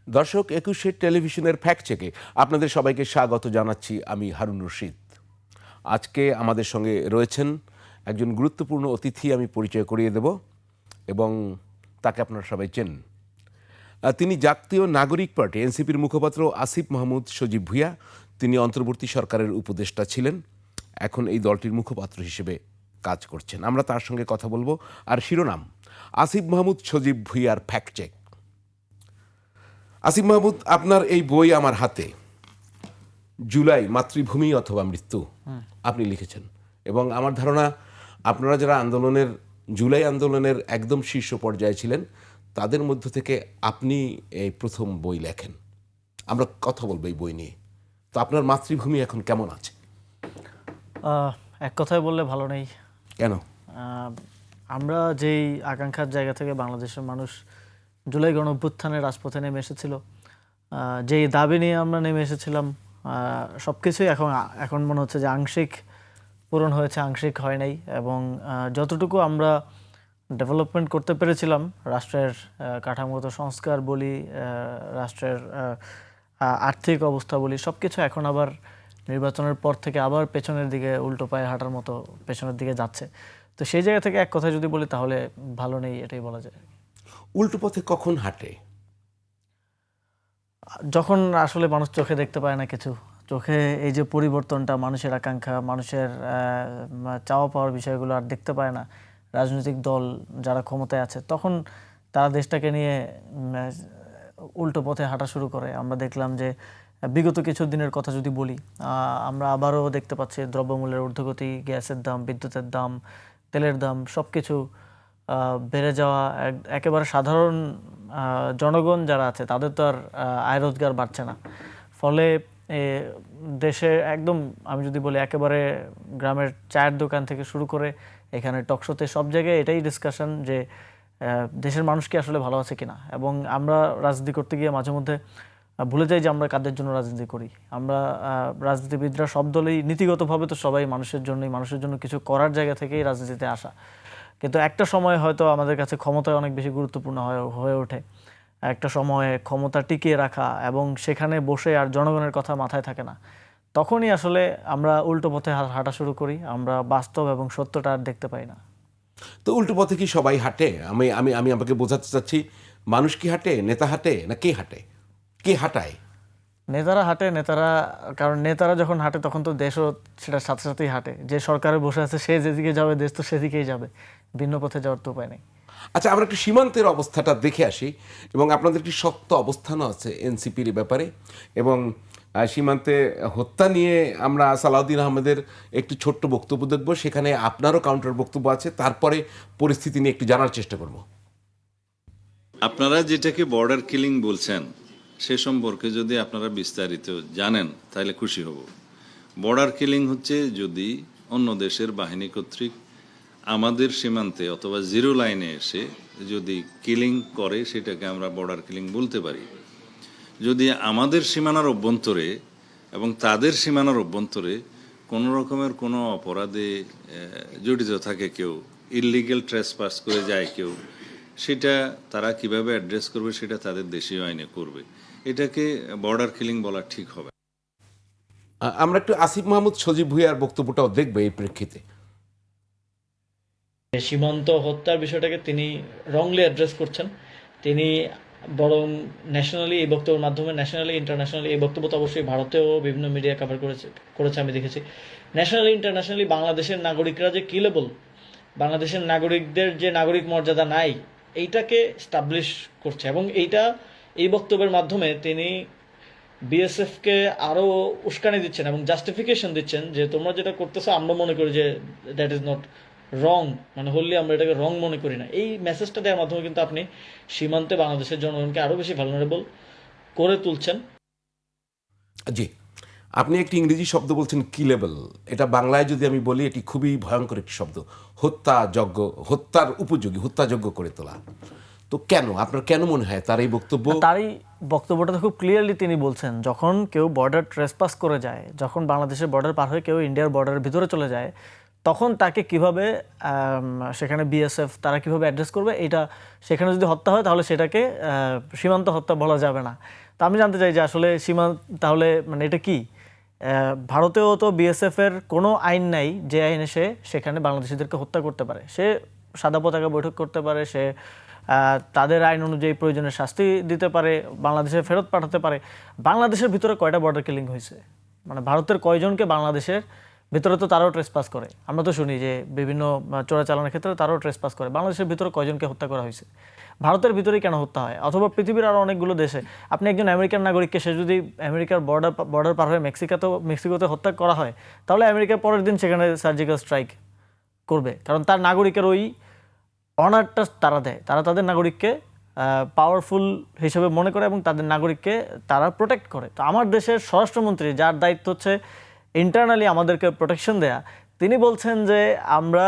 দর্শক, একুশে টেলিভিশনের ফ্যাক্ট চেকে আপনাদের সবাইকে স্বাগত জানাচ্ছি। আমি হারুন রশিদ। আজকে আমাদের সঙ্গে রয়েছেন একজন গুরুত্বপূর্ণ অতিথি, আমি পরিচয় করিয়ে দেব এবং তাকে আপনারা সবাই চেনেন। তিনি জাতীয় নাগরিক পার্টি এনসিপির মুখপাত্র আসিফ মাহমুদ সজীব ভুঁইয়া। তিনি অন্তর্বর্তী সরকারের উপদেষ্টা ছিলেন, এখন এই দলটির মুখপাত্র হিসেবে কাজ করছেন। আমরা তার সঙ্গে কথা বলবো। আর শিরোনাম, আসিফ মাহমুদ সজীব ভুঁইয়ার ফ্যাক্ট চেক। আসিফ মাহমুদ, আপনার এই বই আমার হাতে, জুলাই মাতৃভূমি অথবা মৃত্যু, আপনি লিখেছেন। এবং আমার ধারণা আপনারা যারা জুলাই আন্দোলনের একদম শীর্ষ পর্যায়ে ছিলেন, তাদের মধ্য থেকে আপনি এই প্রথম বই লেখেন। আমরা কথা বলবো এই বই নিয়ে। তো আপনার মাতৃভূমি এখন কেমন আছে? এক কথায় বললে ভালো নেই। কেন? আমরা যেই আকাঙ্ক্ষার জায়গা থেকে বাংলাদেশের মানুষ জুলাই গণঅভ্যুত্থানে রাজপথে নেমে এসেছিল, যেই দাবি নিয়ে আমরা নেমে এসেছিলাম, সব কিছুই এখন মনে হচ্ছে যে আংশিক পূরণ হয়েছে, আংশিক হয় নাই। এবং যতটুকু আমরা ডেভেলপমেন্ট করতে পেরেছিলাম, রাষ্ট্রের কাঠামোগত সংস্কার বলি, রাষ্ট্রের আর্থিক অবস্থা বলি, সব কিছু এখন আবার নির্বাচনের পর থেকে আবার পেছনের দিকে উল্টো পায়ে হাঁটার মতো পেছনের দিকে যাচ্ছে। তো সেই জায়গা থেকে এক কথা যদি বলি তাহলে ভালো নেই, এটাই বলা যায়। উল্টো পথে কখন হাঁটে? যখন আসলে মানুষ চোখে দেখতে পায় না কিছু, চোখে এই যে পরিবর্তনটা, মানুষের আকাঙ্ক্ষা, মানুষের চাওয়া পাওয়ার বিষয়গুলো আর দেখতে পায় না, রাজনৈতিক দল যারা ক্ষমতায় আছে, তখন তারা দেশটাকে নিয়ে উল্টো পথে হাঁটা শুরু করে। আমরা দেখলাম যে বিগত কিছু দিনের কথা যদি বলি, আমরা আবারও দেখতে পাচ্ছি দ্রব্যমূল্যের ঊর্ধ্বগতি, গ্যাসের দাম, বিদ্যুতের দাম, তেলের দাম, সব কিছু বেড়ে যাওয়া। একেবারে সাধারণ জনগণ যারা আছে তাদের তো আর আয় রোজগার বাড়ছে না। ফলে দেশে একদম, আমি যদি বলি, একেবারে গ্রামের চায়ের দোকান থেকে শুরু করে এখানে টকশোতে সব জায়গায় এটাই ডিসকাশন যে দেশের মানুষ কি আসলে ভালো আছে কিনা। এবং আমরা রাজনীতি করতে গিয়ে মাঝে মধ্যে ভুলে যাই যে আমরা কাদের জন্য রাজনীতি করি। আমরা রাজনীতিবিদরা সব দলেই নীতিগতভাবে তো সবাই মানুষের জন্যই, মানুষের জন্য কিছু করার জায়গা থেকেই রাজনীতিতে আসা। কিন্তু একটা সময় হয়তো আমাদের কাছে ক্ষমতা অনেক বেশি গুরুত্বপূর্ণ হয়ে ওঠে। একটা সময়ে ক্ষমতা টিকিয়ে রাখা এবং সেখানে বসে আর জনগণের কথা মাথায় থাকে না, তখনই আসলে আমরা উল্টো পথে হাঁটা শুরু করি। আমরা বাস্তব এবং সত্যটা আর দেখতে পাই না। তো উল্টো পথে কি সবাই হাঁটে? আমি আমি আমি আমাকে বোঝাতে চাচ্ছি, মানুষ কি হাঁটে, নেতা হাঁটে, না কে হাঁটে, কে হাঁটায়? নেতারা হাঁটে, কারণ নেতারা যখন হাঁটে তখন তো দেশও সেটার সাথে সাথেই হাঁটে। যে সরকারে বসে আছে সে যেদিকে যাবে, দেশ তো সেদিকেই যাবে, ভিন্ন পথে যাওয়ার তো উপায় নেই। আচ্ছা, আমরা একটু সীমান্তের অবস্থাটা দেখে আসি। এবং আপনাদের একটি শক্ত অবস্থানও আছে এনসিপির ব্যাপারে। এবং সীমান্তে হত্যা নিয়ে আমরা সালাউদ্দিন আহমেদের একটি ছোট্ট বক্তব্য দেখব, সেখানে আপনারও কাউন্টার বক্তব্য আছে, তারপরে পরিস্থিতি নিয়ে একটু জানার চেষ্টা করব। আপনারা যেটাকে বর্ডার কিলিং বলছেন সে সম্পর্কে যদি আপনারা বিস্তারিত জানেন তাহলে খুশি হব। বর্ডার কিলিং হচ্ছে যদি অন্য দেশের বাহিনী কর্তৃক আমাদের সীমান্তে অথবা জিরো লাইনে এসে যদি কিলিং করে, সেটাকে আমরা বর্ডার কিলিং বলতে পারি। যদি আমাদের সীমানার অভ্যন্তরে এবং তাদের সীমানার অভ্যন্তরে কোনো রকমের কোনো অপরাধে জড়িত থাকে কেউ, ইললিগ্যাল ট্রেসপাস করে যায় কেউ, সেটা তারা কিভাবে অ্যাড্রেস করবে সেটা তাদের দেশীয় আইনে করবে। এটাকে বর্ডার কিলিং বলা ঠিক হবে। আমরা একটু আসিফ মাহমুদ সজীব ভুঁইয়ার বক্তব্যটাও দেখবো এই প্রেক্ষিতে। সীমান্ত হত্যার বিষয়টাকে তিনি রংলি অ্যাড্রেস করছেন। তিনি বরং ন্যাশনালি এই বক্তব্যের মাধ্যমে, ন্যাশনালি ইন্টারন্যাশনালি, এই বক্তব্য তো অবশ্যই ভারতেও বিভিন্ন মিডিয়া কভার করেছে আমি দেখেছি। ন্যাশনালি ইন্টারন্যাশনালি বাংলাদেশের নাগরিকরা যে কিলেবল, বাংলাদেশের নাগরিকদের যে নাগরিক মর্যাদা নাই, এইটাকে স্টাবলিশ করছে। এবং এই বক্তব্যের মাধ্যমে তিনি বিএসএফকে আরও উস্কানি দিচ্ছেন এবং জাস্টিফিকেশন দিচ্ছেন যে তোমরা যেটা করতেছো আমরা মনে করি যে দ্যাট ইজ নট রং, মানে হললি আমরা এটাকে রং মনে করি না। এই মেসেজটা দেওয়ার মাধ্যমে কিন্তু আপনি সীমান্তে বাংলাদেশের জনগণকে আরও বেশি ভালনারেবল করে তুলছেন। জি, আপনি একটি ইংরেজি শব্দ বলছেন কিলেবল। এটা বাংলায় যদি আমি বলি, এটি খুবই ভয়ঙ্কর একটি শব্দ। হত্যাযোগ্য, হত্যার উপযোগী, হত্যাযোগ্য করে তোলা। তো কেন, আপনার কেন মনে হয় তার এই বক্তব্য? তারই বক্তব্যটা খুব ক্লিয়ারলি তিনি বলছেন, যখন কেউ বর্ডার ট্রেসপাস করে যায়, যখন বাংলাদেশের বর্ডার পার হয়ে কেউ ইন্ডিয়ার বর্ডারের ভিতরে চলে যায়, তখন তাকে কিভাবে সেখানে বিএসএফ তারা কিভাবে অ্যাড্রেস করবে, এটা সেখানে যদি হত্যা হয় তাহলে সেটাকে সীমান্ত হত্যা বলা যাবে না। তো আমি জানতে চাই যে আসলে তাহলে মানে এটা কি? ভারতেও তো বিএসএফ এর কোনো আইন নাই যে আইনে সে সেখানে বাংলাদেশিদেরকে হত্যা করতে পারে। সে সাদা পতাকা বৈঠক করতে পারে, সে তাদের আইন অনুযায়ী প্রয়োজনে শাস্তি দিতে পারে, বাংলাদেশে ফেরত পাঠাতে পারে। বাংলাদেশের ভিতরে কয়টা বর্ডার কিলিং হয়েছে? মানে ভারতের কয়জনকে বাংলাদেশের ভিতরে তো তারাও ট্রেসপাস করে, আমরা তো শুনি যে বিভিন্ন চোরাচালানের ক্ষেত্রে তারাও ট্রেসপাস করে। বাংলাদেশের ভিতরে কয়জনকে হত্যা করা হয়েছে? ভারতের ভিতরেই কেন হত্যা হয়? অথবা পৃথিবীর আরও অনেকগুলো দেশে আপনি একজন আমেরিকান নাগরিককে সে যদি আমেরিকার বর্ডার পার হয়ে মেক্সিকোতে হত্যা করা হয়, তাহলে আমেরিকা পরের দিন সেখানে সার্জিক্যাল স্ট্রাইক করবে, কারণ তার নাগরিকের ওই অনারটা তারা দেয়। তারা তাদের নাগরিককে পাওয়ারফুল হিসেবে মনে করে এবং তাদের নাগরিককে তারা প্রোটেক্ট করে। তো আমার দেশের স্বরাষ্ট্রমন্ত্রী, যার দায়িত্ব হচ্ছে ইন্টারনালি আমাদেরকে প্রোটেকশন দেয়া, তিনি বলছেন যে আমরা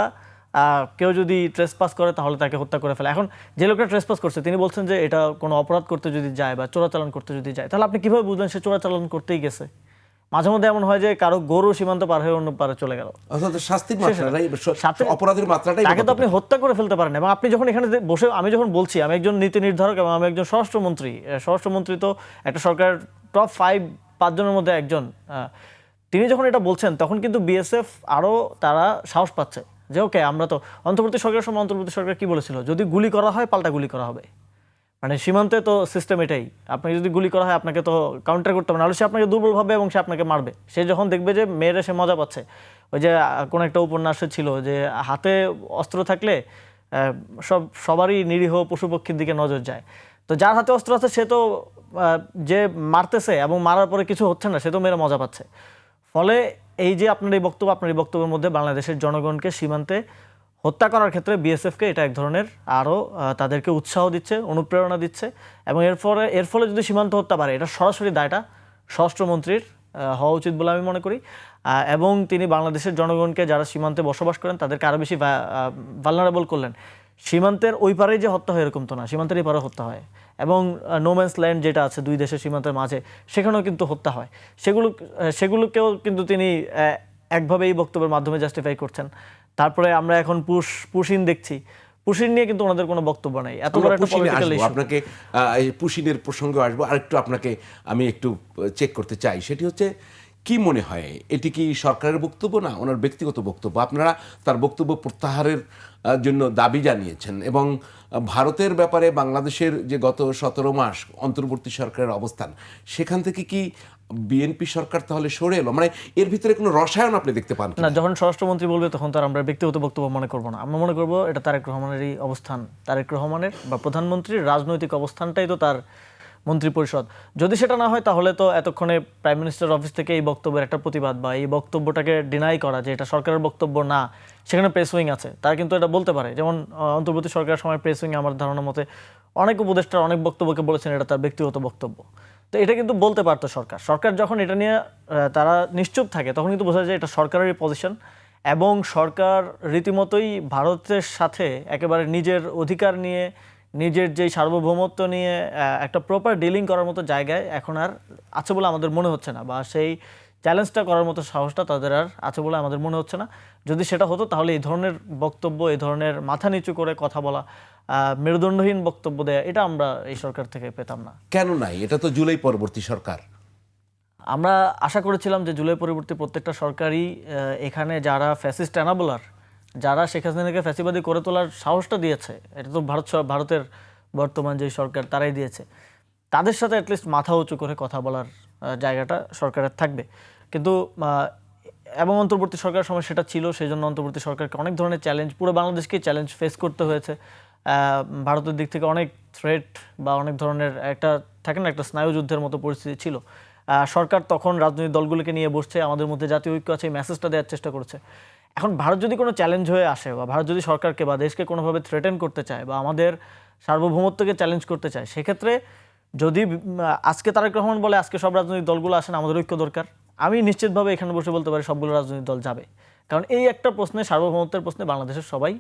কেউ যদি ট্রেসপাস করে তাহলে তাকে হত্যা করে ফেলে। এখন যে লোকটা ট্রেসপাস করছে তিনি বলছেন যে এটা কোনো অপরাধ করতে যদি যায় বা চোরাচালান করতে যদি যায়, তাহলে আপনি কীভাবে বুঝলেন সে চোরাচালান করতেই গেছে? মাঝে মধ্যে এমন হয় যে কারো গরু সীমান্ত পার হয়ে অন্য পারে চলে গেল, অর্থাৎ শাস্তির মাত্রাটাই, অপরাধের মাত্রাটাই, তাকে তো আপনি হত্যা করে ফেলতে পারেন। এবং আপনি যখন এখানে বসে, আমি যখন বলছি আমি একজন নীতি নির্ধারক এবং আমি একজন স্বরাষ্ট্রমন্ত্রী তো একটা সরকার টপ 5 জনের মধ্যে একজন, তিনি যখন এটা বলছেন তখন কিন্তু বিএসএফ আরও তারা সাহস পাচ্ছে যে ওকে, আমরা তো অন্তর্বর্তী সরকারের সময় অন্তর্বর্তী সরকার কি বলেছিল, যদি গুলি করা হয় পাল্টা গুলি করা হবে। মানে সীমান্তে তো সিস্টেম এটাই, আপনাকে যদি গুলি করা হয় আপনাকে তো কাউন্টার করতে হবে, নাহলে সে আপনাকে দুর্বল ভাবে এবং সে আপনাকে মারবে। সে যখন দেখবে যে মেয়েরা সে মজা পাচ্ছে, ওই যে কোনো একটা উপন্যাসে ছিল যে হাতে অস্ত্র থাকলে সবারই নিরীহ পশুপক্ষীর দিকে নজর যায়। তো যার হাতে অস্ত্র আছে সে তো যে মারতেছে এবং মারার পরে কিছু হচ্ছে না, সে তো মেরে মজা পাচ্ছে। ফলে এই যে আপনার এই বক্তব্যের মধ্যে বাংলাদেশের জনগণকে সীমান্তে হত্যা করার ক্ষেত্রে বিএসএফকে এটা এক ধরনের আরও তাদেরকে উৎসাহ দিচ্ছে, অনুপ্রেরণা দিচ্ছে। এবং এর ফলে যদি সীমান্ত হত্যা বাড়ে, এটা সরাসরি দায়টা স্বরাষ্ট্রমন্ত্রীর হওয়া উচিত বলে আমি মনে করি। এবং তিনি বাংলাদেশের জনগণকে যারা সীমান্তে বসবাস করেন তাদেরকে আরও বেশি ভালনারেবল করলেন। সীমান্তের ওই পারেই যে হত্যা হয় এরকম তো না, সীমান্তের এই পারে হত্যা হয়। এবং নোম্যান্স ল্যান্ড যেটা আছে দুই দেশের সীমান্তের মাঝে, সেখানেও কিন্তু হত্যা হয়। সেগুলোকেও কিন্তু তিনি একভাবে এই বক্তব্যের মাধ্যমে জাস্টিফাই করছেন। তারপরে আমরা এখন পুশিন দেখছি, পুশিন নিয়ে কিন্তু ওনাদের কোনো বক্তব্য নেই। এত বড় একটা পলিটিক্যাল ইস্যু। আপনাকে পুশিনের প্রসঙ্গে আসবো, আরেকটু আপনাকে আমি একটু চেক করতে চাই, সেটি হচ্ছে কি মনে হয় এটি কি সরকারের বক্তব্য না ওনার ব্যক্তিগত বক্তব্য? আপনারা তার বক্তব্য প্রত্যাহারের জন্য দাবি জানিয়েছেন এবং ভারতের ব্যাপারে বাংলাদেশের যে গত 17 মাস অন্তর্বর্তী সরকারের অবস্থান, সেখান থেকে কি বিএনপি সরকার তাহলে সরে এলো? মানে এর ভিতরে কোনো রসায়ন আপনি দেখতে পান না? যখন স্বরাষ্ট্রমন্ত্রী বলবে তখন তার আমরা ব্যক্তিগত বক্তব্য মনে করব না, আমরা মনে করব এটা তারেক রহমানেরই অবস্থান। তারেক রহমানের বা প্রধানমন্ত্রীর রাজনৈতিক অবস্থানটাই তো তার মন্ত্রিপরিষদ। যদি সেটা না হয় তাহলে তো এতক্ষণে প্রাইম মিনিস্টার অফিস থেকে এই বক্তব্যের একটা প্রতিবাদ বা এই বক্তব্যটাকে ডিনাই করা যে এটা সরকারের বক্তব্য না, সেখানে প্রেস উইং আছে, তারা কিন্তু এটা বলতে পারে। যেমন অন্তর্বর্তী সরকারের সময় প্রেস উইং আমার ধারণা মতে অনেক উপদেষ্টার অনেক বক্তব্যকে বলেছেন এটা তার ব্যক্তিগত বক্তব্য। তো এটা কিন্তু বলতে পারতো সরকার যখন এটা নিয়ে তারা নিশ্চুপ থাকে তখন কিন্তু বোঝা যায় এটা সরকারেরই পজিশন। এবং সরকার রীতিমতোই ভারতের সাথে একেবারে নিজের অধিকার নিয়ে, নিজের যেই সার্বভৌমত্ব নিয়ে একটা প্রপার ডিলিং করার মতো জায়গায় এখন আর আছে বলে আমাদের মনে হচ্ছে না, বা সেই চ্যালেঞ্জটা করার মতো সাহসটা তাদের আর আছে বলে আমাদের মনে হচ্ছে না। যদি সেটা হতো তাহলে এই ধরনের বক্তব্য, এই ধরনের মাথা নিচু করে কথা বলা, মেরুদণ্ডহীন বক্তব্য দেয়া, এটা আমরা এই সরকার থেকে পেতাম না। কেন নাই? এটা তো জুলাই পরবর্তী সরকার। আমরা আশা করেছিলাম যে জুলাই পরবর্তী প্রত্যেকটা সরকারই এখানে যারা ফ্যাসিস্ট অ্যানাবলার, যারা শেখ হাসিনাকে ফ্যাসিবাদী করে তোলার সাহসটা দিয়েছে, এটা তো ভারতের বর্তমান যে সরকার তারাই দিয়েছে, তাদের সাথে অ্যাটলিস্ট মাথা উঁচু করে কথা বলার জায়গাটা সরকারের থাকবে। কিন্তু এবং অন্তর্বর্তী সরকারের সময় সেটা ছিল, সেই জন্য অন্তর্বর্তী সরকারকে অনেক ধরনের চ্যালেঞ্জ, পুরো বাংলাদেশকেই চ্যালেঞ্জ ফেস করতে হয়েছে। ভারতের দিক থেকে অনেক থ্রেট বা অনেক ধরনের একটা থাকে না, একটা স্নায়ুযুদ্ধের মতো পরিস্থিতি ছিল। সরকার তখন রাজনৈতিক দলগুলোকে নিয়ে বসছে, আমাদের মধ্যে জাতীয় ঐক্য আছে, এই মেসেজটা দেওয়ার চেষ্টা করছে। এখন ভারত যদি কোনো চ্যালেঞ্জ হয়ে আসে বা ভারত যদি সরকারকে বা দেশকে কোনোভাবে থ্রেটেন করতে চায় বা আমাদের সার্বভৌমত্বকে চ্যালেঞ্জ করতে চায়, সেক্ষেত্রে যদি আজকে তারেক রহমান বলে আজকে সব রাজনৈতিক দলগুলো আসেন, আমাদের ঐক্য দরকার, আমি নিশ্চিতভাবে এখানে বসে বলতে পারি সবগুলো রাজনৈতিক দল যাবে। কারণ এই একটা প্রশ্নে, সার্বভৌমত্বের প্রশ্নে বাংলাদেশের সবাই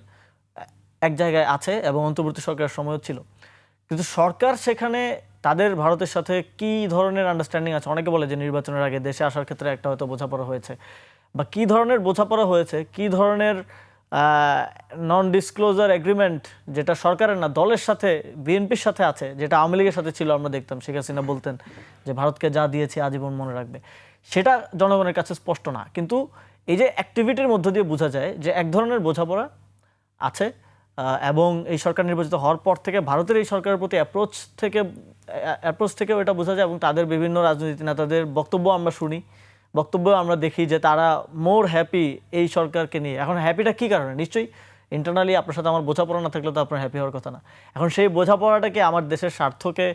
এক জায়গায় আছে এবং অন্তর্বর্তী সরকারের সময়ও ছিল। কিন্তু সরকার সেখানে তাদের ভারতের সাথে কি ধরনের আন্ডারস্ট্যান্ডিং আছে, অনেকে বলে যে নির্বাচনের আগে দেশে আসার ক্ষেত্রে একটা হয়তো বোঝাপড়া হয়েছে, বা কী ধরনের বোঝাপড়া হয়েছে, কী ধরনের নন ডিসক্লোজার এগ্রিমেন্ট যেটা সরকারের না দলের সাথে বিএনপির সাথে আছে, যেটা আওয়ামী লীগের সাথে ছিল, আমরা দেখতাম শেখ হাসিনা বলতেন যে ভারতকে যা দিয়েছে আজীবন মনে রাখবে, সেটা জনগণের কাছে স্পষ্ট না। কিন্তু এই যে অ্যাক্টিভিটির মধ্য দিয়ে বোঝা যায় যে এক ধরনের বোঝাপড়া আছে, এবং এই সরকার নির্বাচিত হওয়ার পর থেকে ভারতের এই সরকারের প্রতি অ্যাপ্রোচ থেকেও এটা বোঝা যায়, এবং তাদের বিভিন্ন রাজনৈতিক নেতাদের বক্তব্য আমরা শুনি, বক্তব্য আমরা দেখি যে তারা মোর হ্যাপি এই সরকারকে নিয়ে। এখন হ্যাপিটা কী কারণে? নিশ্চয়ই ইন্টারনালি আপনার সাথে আমার বোঝাপড়া না থাকলে তো আপনার হ্যাপি হওয়ার কথা না। এখন সেই বোঝাপড়াটাকে আমার দেশের স্বার্থকে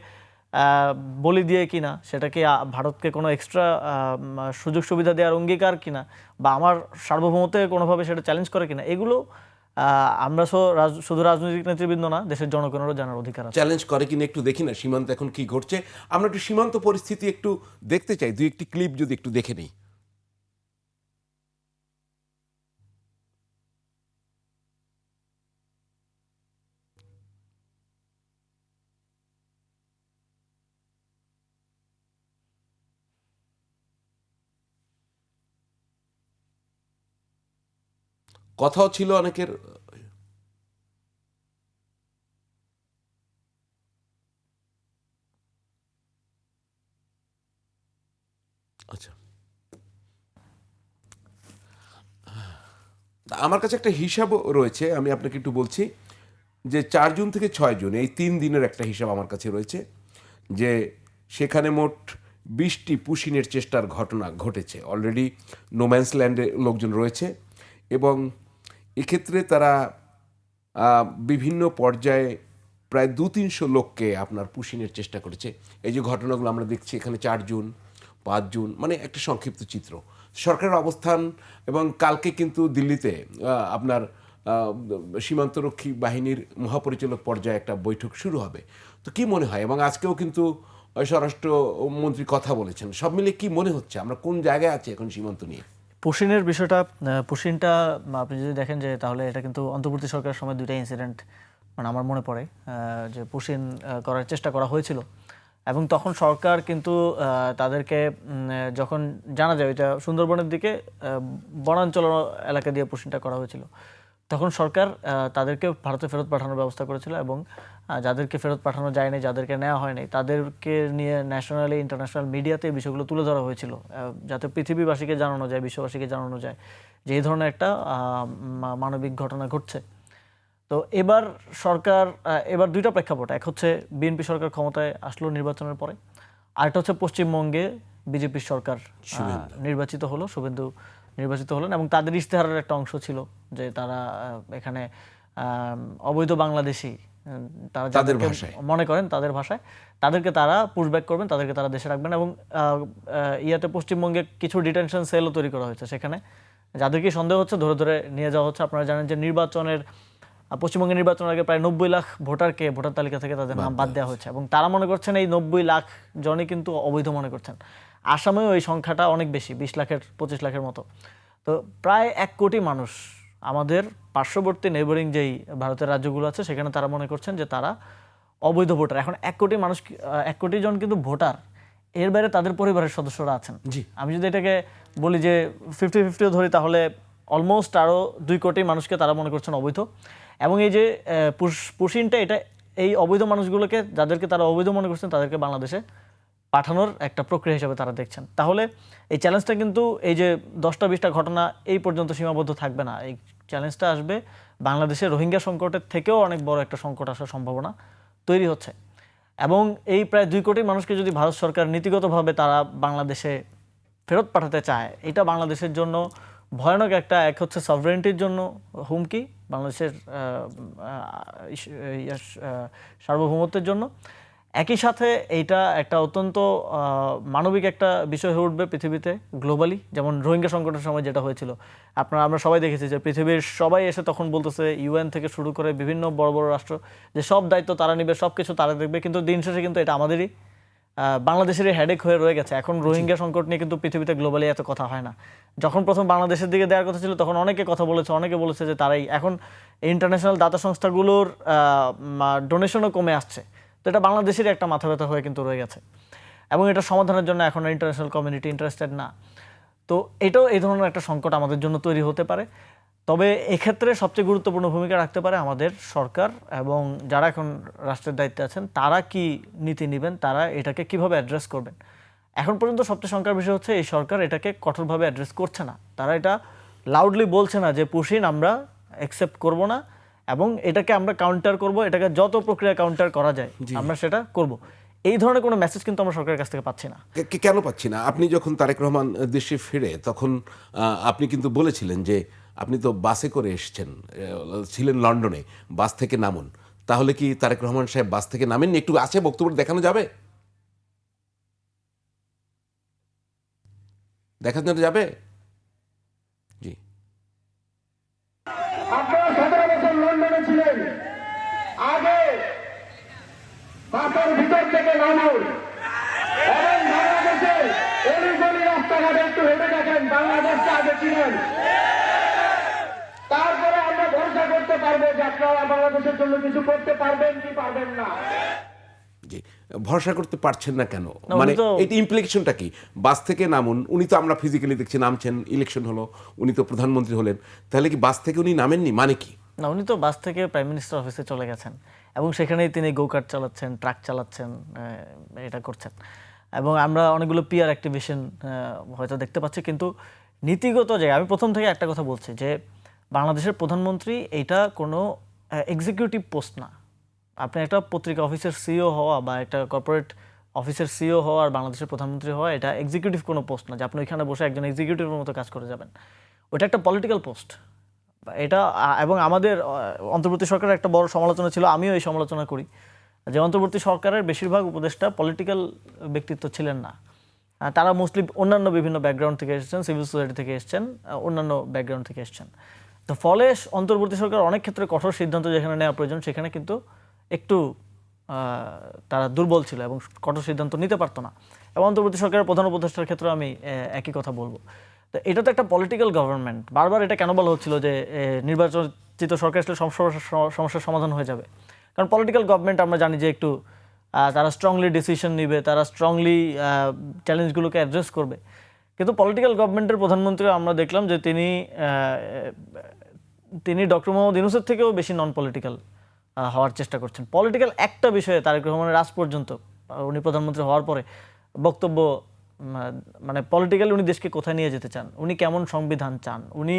বলি দিয়ে কিনা, সেটা কি ভারতকে কোনো এক্সট্রা সুযোগ সুবিধা দেওয়ার অঙ্গীকার কিনা, বা আমার সার্বভৌমত্বে কোনোভাবে সেটা চ্যালেঞ্জ করে কিনা, এগুলো আমরা শুধু রাজনৈতিক নেতৃবৃন্দ না, দেশের জনগণেরও জানার অধিকার আছে। চ্যালেঞ্জ করে কিনা একটু দেখি না সীমান্তে এখন কি ঘটছে। আমরা একটু সীমান্ত পরিস্থিতি একটু দেখতে চাই, দুই একটি ক্লিপ যদি একটু দেখে নিই। কথাও ছিল অনেকের। আচ্ছা, আমার কাছে একটা হিসাব রয়েছে, আমি আপনাকে একটু বলছি যে 4 জুন থেকে 6 জুন এই 3 দিনের একটা হিসাব আমার কাছে রয়েছে, যে সেখানে মোট 20টি পুশিনের চেষ্টার ঘটনা ঘটেছে। অলরেডি নোম্যান্স ল্যান্ডে লোকজন রয়েছে, এবং এক্ষেত্রে তারা বিভিন্ন পর্যায়ে প্রায় 200-300 লোককে আপনার পুশিনের চেষ্টা করেছে। এই যে ঘটনাগুলো আমরা দেখছি এখানে 4 জুন 5 জুন, মানে একটা সংক্ষিপ্ত চিত্র সরকারের অবস্থান। এবং কালকে কিন্তু দিল্লিতে আপনার সীমান্তরক্ষী বাহিনীর মহাপরিচালক পর্যায়ে একটা বৈঠক শুরু হবে। তো কি মনে হয়, এবং আজকেও কিন্তু স্বরাষ্ট্রমন্ত্রী কথা বলেছেন, সব মিলে কি মনে হচ্ছে আমরা কোন জায়গায় আছি এখন সীমান্ত নিয়ে? পুশিনের বিষয়টা, পুশিনটা আপনি যদি দেখেন যে তাহলে এটা কিন্তু অন্তর্বর্তী সরকারের সময় দুইটা ইনসিডেন্ট মানে আমার মনে পড়ে, যে পুশিন করার চেষ্টা করা হয়েছিল, এবং তখন সরকার কিন্তু তাদেরকে যখন জানা যায় এটা সুন্দরবনের দিকে বনাঞ্চল এলাকা দিয়ে পুশিনটা করা হয়েছিল, তখন সরকার তাদেরকে ভারতে ফেরত পাঠানোর ব্যবস্থা করেছিল, এবং যাদেরকে ফেরত পাঠানো যায়নি, যাদেরকে নেওয়া হয়নি, তাদেরকে নিয়ে ন্যাশনালি ইন্টারন্যাশনাল মিডিয়াতে এই বিষয়গুলো তুলে ধরা হয়েছিল, যাতে পৃথিবীবাসীকে জানানো যায়, বিশ্ববাসীকে জানানো যায় যে এই ধরনের একটা মানবিক ঘটনা ঘটছে। তো এবার সরকার, এবার দুইটা প্রেক্ষাপট, এক হচ্ছে বিএনপি সরকার ক্ষমতায় আসলো নির্বাচনের পরে, আরেকটা হচ্ছে পশ্চিমবঙ্গে বিজেপির সরকার নির্বাচিত হলো, শুভেন্দু নির্বাচিত হলেন, এবং তাদের ইশতেহারের একটা অংশ ছিল যে তারা এখানে অবৈধ বাংলাদেশি, তারা যাদেরকে মনে করেন তাদের ভাষায়, তাদেরকে তারা পুশব্যাক করবেন, তাদেরকে তারা দেশে রাখবেন, এবং ইয়াতে পশ্চিমবঙ্গে কিছু ডিটেনশন সেলও তৈরি করা হয়েছে, সেখানে যাদেরকে সন্দেহ হচ্ছে ধরে ধরে নিয়ে যাওয়া হচ্ছে। আপনারা জানেন যে পশ্চিমবঙ্গের নির্বাচনের আগে প্রায় 90 লাখ ভোটারকে ভোটার তালিকা থেকে তাদের নাম বাদ দেওয়া হয়েছে, এবং তারা মনে করছেন এই 90 লাখ জনই কিন্তু অবৈধ মনে করছেন। আসামেও এই সংখ্যাটা অনেক বেশি, 20 লাখের 25 লাখের মতো। তো প্রায় 1 কোটি মানুষ আমাদের পার্শ্ববর্তী নেইবারিং যেই ভারতের রাজ্যগুলো আছে সেখানে তারা মনে করছেন যে তারা অবৈধ ভোটার। এখন 1 কোটি মানুষ, 1 কোটি জন কিন্তু ভোটার, এর বাইরে তাদের পরিবারের সদস্যরা আছেন। আমি যদি এটাকে বলি যে 50-50ও ধরি, তাহলে অলমোস্ট আরও 2 কোটি মানুষকে তারা মনে করছেন অবৈধ। এবং এই যে পুশিনটা, এটা এই অবৈধ মানুষগুলোকে, যাদেরকে তারা অবৈধ মনে করছেন, তাদেরকে বাংলাদেশে পাঠানোর একটা প্রক্রিয়া হিসেবে তারা দেখছেন। তাহলে এই চ্যালেঞ্জটা কিন্তু এই যে 10টা-20টা ঘটনা এই পর্যন্ত সীমাবদ্ধ থাকবে না, এই চ্যালেঞ্জটা আসবে বাংলাদেশের রোহিঙ্গা সংকটের থেকেও অনেক বড় একটা সংকট আসার সম্ভাবনা তৈরি হচ্ছে। এবং এই প্রায় 2 কোটি মানুষকে যদি ভারত সরকার নীতিগতভাবে তারা বাংলাদেশে ফেরত পাঠাতে চায়, এটা বাংলাদেশের জন্য ভয়ানক একটা, এক হচ্ছে সভরেন্টির জন্য হুমকি, বাংলাদেশের সার্বভৌমত্বের জন্য, একই সাথে এইটা একটা অত্যন্ত মানবিক একটা বিষয় হয়ে উঠবে পৃথিবীতে গ্লোবালি। যেমন রোহিঙ্গা সংকটের সময় যেটা হয়েছিল, আমরা সবাই দেখেছি যে পৃথিবীর সবাই এসে তখন বলতেছে, ইউএন থেকে শুরু করে বিভিন্ন বড় বড় রাষ্ট্র, যে সব দায়িত্ব তারা নেবে, সব কিছু তারা দেখবে, কিন্তু দিন শেষে কিন্তু এটা আমাদেরই বাংলাদেশেরই হেডেক হয়ে রয়ে গেছে। এখন রোহিঙ্গা সংকট নিয়ে কিন্তু পৃথিবীতে গ্লোবালি এত কথা হয় না। যখন প্রথম বাংলাদেশের দিকে দেওয়ার কথা ছিল, তখন অনেকে কথা বলেছে, অনেকে বলেছে যে তারাই, এখন ইন্টারন্যাশনাল দাতা সংস্থাগুলোর ডোনেশনও কমে আসছে। তো এটা বাংলাদেশের একটা মাথা ব্যথা হয়ে কিন্তু রয়ে গেছে, এবং এটা সমাধানের জন্য এখন ইন্টারন্যাশনাল কমিউনিটি ইন্টারেস্টেড না। তো এটাও এই ধরনের একটা সংকট আমাদের জন্য তৈরি হতে পারে। তবে এক্ষেত্রে সবচেয়ে গুরুত্বপূর্ণ ভূমিকা রাখতে পারে আমাদের সরকার এবং যারা এখন রাষ্ট্রের দায়িত্বে আছেন, তারা কি নীতি নেবেন, তারা এটাকে কিভাবে অ্যাড্রেস করবেন। এখন পর্যন্ত সবচেয়ে শঙ্কার বিষয় হচ্ছে এই সরকার এটাকে কঠোরভাবে অ্যাড্রেস করছে না। তারা এটা লাউডলি বলছে না যে পুশিন আমরা অ্যাকসেপ্ট করব না এবং এটাকে আমরা কাউন্টার করব, এটাকে যত প্রক্রিয়া কাউন্টার করা যায় আমরা সেটা করব। এই ধরনের কোনো মেসেজ কিন্তু আমরা সরকারের কাছ থেকে পাচ্ছি না। কেন পাচ্ছি না? আপনি যখন তারেক রহমান দেশে ফিরে তখন আপনি কিন্তু বলেছিলেন যে আপনি তো বাসে করে এসেছেন, ছিলেন লন্ডনে, বাস থেকে নামুন। তাহলে কি তারেক রহমান সাহেব বাস থেকে নামেননি? একটু আছে বক্তব্য দেখানো যাবে? দেখানো যাবে? জি। আপনারা 17 বছর লন্ডনে ছিলেন, আগে বাসের ভিতর থেকে নামুন এবং বাংলাদেশে অলিগলি রাস্তাঘাটে একটু হেঁটে দেখেন, বাংলাদেশকে আগে ছিলেন। তারপরে আমরা ভরসা করতে পারবো যে আপনারা বাংলাদেশের জন্য কিছু করতে পারবেন কি পারবেন না। জি, ভরসা করতে পারছেন না কেন? না, মানে উনি তো- এটা ইমপ্লিকেশনটা কি? বাস থেকে নামুন, উনি তো আমরা ফিজিক্যালি দেখছি নামছেন, ইলেকশন হলো, উনি তো প্রধানমন্ত্রী হলেন, তাহলে কি বাস থেকে উনি নামেননি? মানে কি? না, উনি তো বাস থেকে প্রাইম মিনিস্টার অফিসে চলে গেছেন এবং সেখানেই তিনি গোকার্ট চালাচ্ছেন, ট্রাক চালাচ্ছেন, এটা করছেন। এবং আমরা অনেকগুলো পিআর অ্যাক্টিভিশন হয়তো দেখতে পাচ্ছি, কিন্তু নীতিগত জায়গায় আমি প্রথম থেকে একটা কথা বলছি যে বাংলাদেশের প্রধানমন্ত্রী এটা কোনো এক্সিকিউটিভ পোস্ট না। আপনি একটা পত্রিকা অফিসের সিইও হওয়া বা একটা কর্পোরেট অফিসের সিইও হওয়া আর বাংলাদেশের প্রধানমন্ত্রী হওয়া এটা এক্সিকিউটিভ কোনো পোস্ট না যে আপনি ওইখানে বসে একজন এক্সিকিউটিভের মতো কাজ করে যাবেন। ওটা একটা পলিটিক্যাল পোস্ট। এটা এবং আমাদের অন্তর্বর্তী সরকারের একটা বড় সমালোচনা ছিল, আমিও এই সমালোচনা করি, যে অন্তর্বর্তী সরকারের বেশিরভাগ উপদেষ্টা পলিটিক্যাল ব্যক্তিত্ব ছিলেন না। তারা মোস্টলি অন্যান্য বিভিন্ন ব্যাকগ্রাউন্ড থেকে এসেছেন, সিভিল সোসাইটি থেকে এসেছেন, অন্যান্য ব্যাকগ্রাউন্ড থেকে এসেছেন। তো ফলে অন্তর্বর্তী সরকার অনেক ক্ষেত্রে কঠোর সিদ্ধান্ত যেখানে নেওয়া প্রয়োজন সেখানে কিন্তু একটু তারা দুর্বল ছিল এবং কঠোর সিদ্ধান্ত নিতে পারতো না। এবং অন্তর্বর্তী সরকারের প্রধান উপদেষ্টার ক্ষেত্রে আমি একই কথা বলবো। তো এটা তো একটা পলিটিক্যাল গভর্নমেন্ট। বারবার এটা কেন বলা হচ্ছিল যে নির্বাচিত সরকার আসলে সমস্যার সমাধান হয়ে যাবে, কারণ পলিটিক্যাল গভর্নমেন্ট আমরা জানি যে একটু তারা স্ট্রংলি ডিসিশন নিবে, তারা স্ট্রংলি চ্যালেঞ্জগুলোকে অ্যাড্রেস করবে। কিন্তু পলিটিক্যাল গভর্নমেন্টের প্রধানমন্ত্রী আমরা দেখলাম যে তিনি ডক্টর মোহাম্মদ ইউনূসের থেকেও বেশি নন পলিটিক্যাল হওয়ার চেষ্টা করছেন। পলিটিক্যাল একটা বিষয়ে তারেক রহমানের আজ পর্যন্ত, উনি প্রধানমন্ত্রী হওয়ার পরে বক্তব্য, মানে পলিটিক্যালি উনি দেশকে কোথায় নিয়ে যেতে চান, উনি কেমন সংবিধান চান, উনি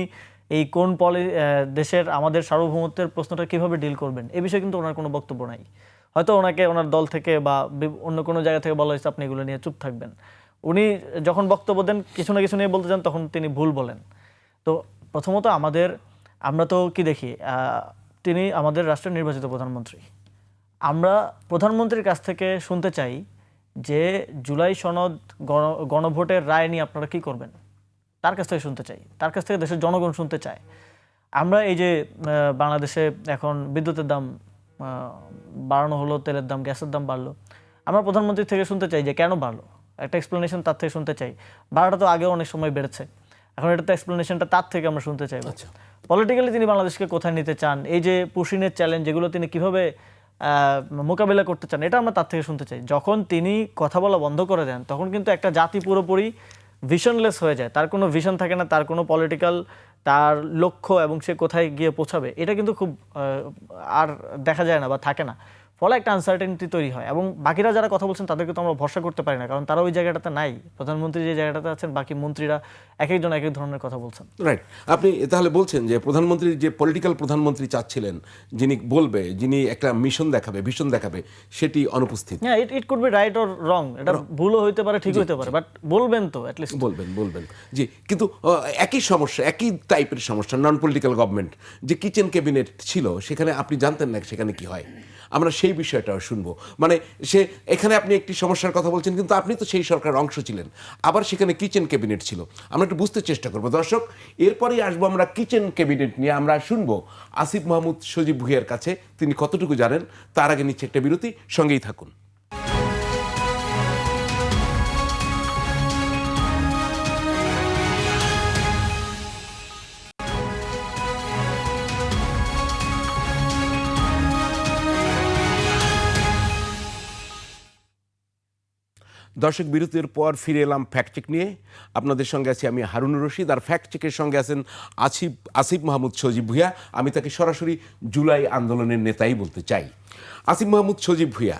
এই কোন দেশের আমাদের সার্বভৌমত্বের প্রশ্নটা কিভাবে ডিল করবেন, এ বিষয়ে কিন্তু ওনার কোনো বক্তব্য নাই। হয়তো ওনাকে ওনার দল থেকে বা অন্য কোনো জায়গা থেকে বলা হয়েছে আপনি এগুলো নিয়ে চুপ থাকবেন। উনি যখন বক্তব্য দেন কিছু না কিছু নিয়ে বলতে চান তখন তিনি ভুল বলেন। তো প্রথমত আমরা তো কি দেখি, তিনি আমাদের রাষ্ট্রের নির্বাচিত প্রধানমন্ত্রী। আমরা প্রধানমন্ত্রীর কাছ থেকে শুনতে চাই যে জুলাই সনদ গণভোটের রায় নিয়ে আপনারা কি করবেন, তার কাছ থেকে শুনতে চাই, তার কাছ থেকে দেশের জনগণ শুনতে চায়। আমরা এই যে বাংলাদেশে এখন বিদ্যুতের দাম বাড়ানো হলো, তেলের দাম, গ্যাসের দাম বাড়লো, আমরা প্রধানমন্ত্রী থেকে শুনতে চাই যে কেন বাড়লো, একটা এক্সপ্লেনেশন তার থেকে শুনতে চাই। বাড়াটা তো আগেও অনেক সময় বেড়েছে, এখন এটা তো এক্সপ্লেনেশনটা তার থেকে আমরা শুনতে চাই। পলিটিক্যালি তিনি বাংলাদেশকে কোথায় নিতে চান, এই যে পুশিনের চ্যালেঞ্জ যেগুলো তিনি কিভাবে মোকাবেলা করতে চান, এটা আমরা তার থেকে শুনতে চাই। যখন তিনি কথা বলা বন্ধ করে দেন তখন কিন্তু একটা জাতি পুরোপুরি ভিশনলেস হয়ে যায়, তার কোনো ভিশন থাকে না, তার কোনো পলিটিক্যাল তার লক্ষ্য এবং সে কোথায় গিয়ে পৌঁছাবে এটা কিন্তু খুব আর দেখা যায় না বা থাকে না। ফলে একটা আনসার্টেনিটি তৈরি হয় এবং বাকিরা যারা কথা বলছেন তাদেরকে তো আমরা ভরসা করতে পারি না, কারণ তারা ওই জায়গাটাতে নাই। প্রধানমন্ত্রী যে জায়গাটাতে আছেন, বাকি মন্ত্রীরা এক একজন এক এক ধরনের কথা বলছেন। রাইট। আপনি তাহলে বলছেন যে প্রধানমন্ত্রী যে পলিটিক্যাল প্রধানমন্ত্রী চাচ্ছিলেন, যিনি বলবে, যিনি একটা মিশন দেখাবে, ভিশন দেখাবে, সেটি অনুপস্থিত। হ্যাঁ, it could be right or wrong, এটা ভুলও হইতে পারে, ঠিক হইতে পারে, বাট বলবেন তো অ্যাটলিস্ট। বলবেন জি। কিন্তু একই সমস্যা, একই টাইপের সমস্যা, নন পলিটিক্যাল গভর্নমেন্ট যে কিচেন ক্যাবিনেট ছিল, সেখানে আপনি জানতেন না সেখানে কি হয়। আমরা সেই বিষয়টাও শুনবো। মানে এখানে আপনি একটি সমস্যার কথা বলছেন, কিন্তু আপনি তো সেই সরকারের অংশ ছিলেন, আবার সেখানে কিচেন ক্যাবিনেট ছিল। আমরা একটু বুঝতে চেষ্টা করবো দর্শক। এরপরেই আসবো আমরা কিচেন ক্যাবিনেট নিয়ে। আমরা শুনবো আসিফ মাহমুদ সজীব ভুঁইয়ার কাছে তিনি কতটুকু জানেন। তার আগে নিচ্ছে একটা বিরতি, সঙ্গেই থাকুন। দর্শক বিরতির পর ফিরে এলাম ফ্যাক্ট চেক নিয়ে। আপনাদের সঙ্গে আছি আমি হারুনুর রশিদ, আর ফ্যাক্ট চেকের সঙ্গে আছেন আসিফ মাহমুদ সজীব ভুঁইয়া। আমি তাকে সরাসরি জুলাই আন্দোলনের নেতাই বলতে চাই। আসিফ মাহমুদ সজীব ভুঁইয়া,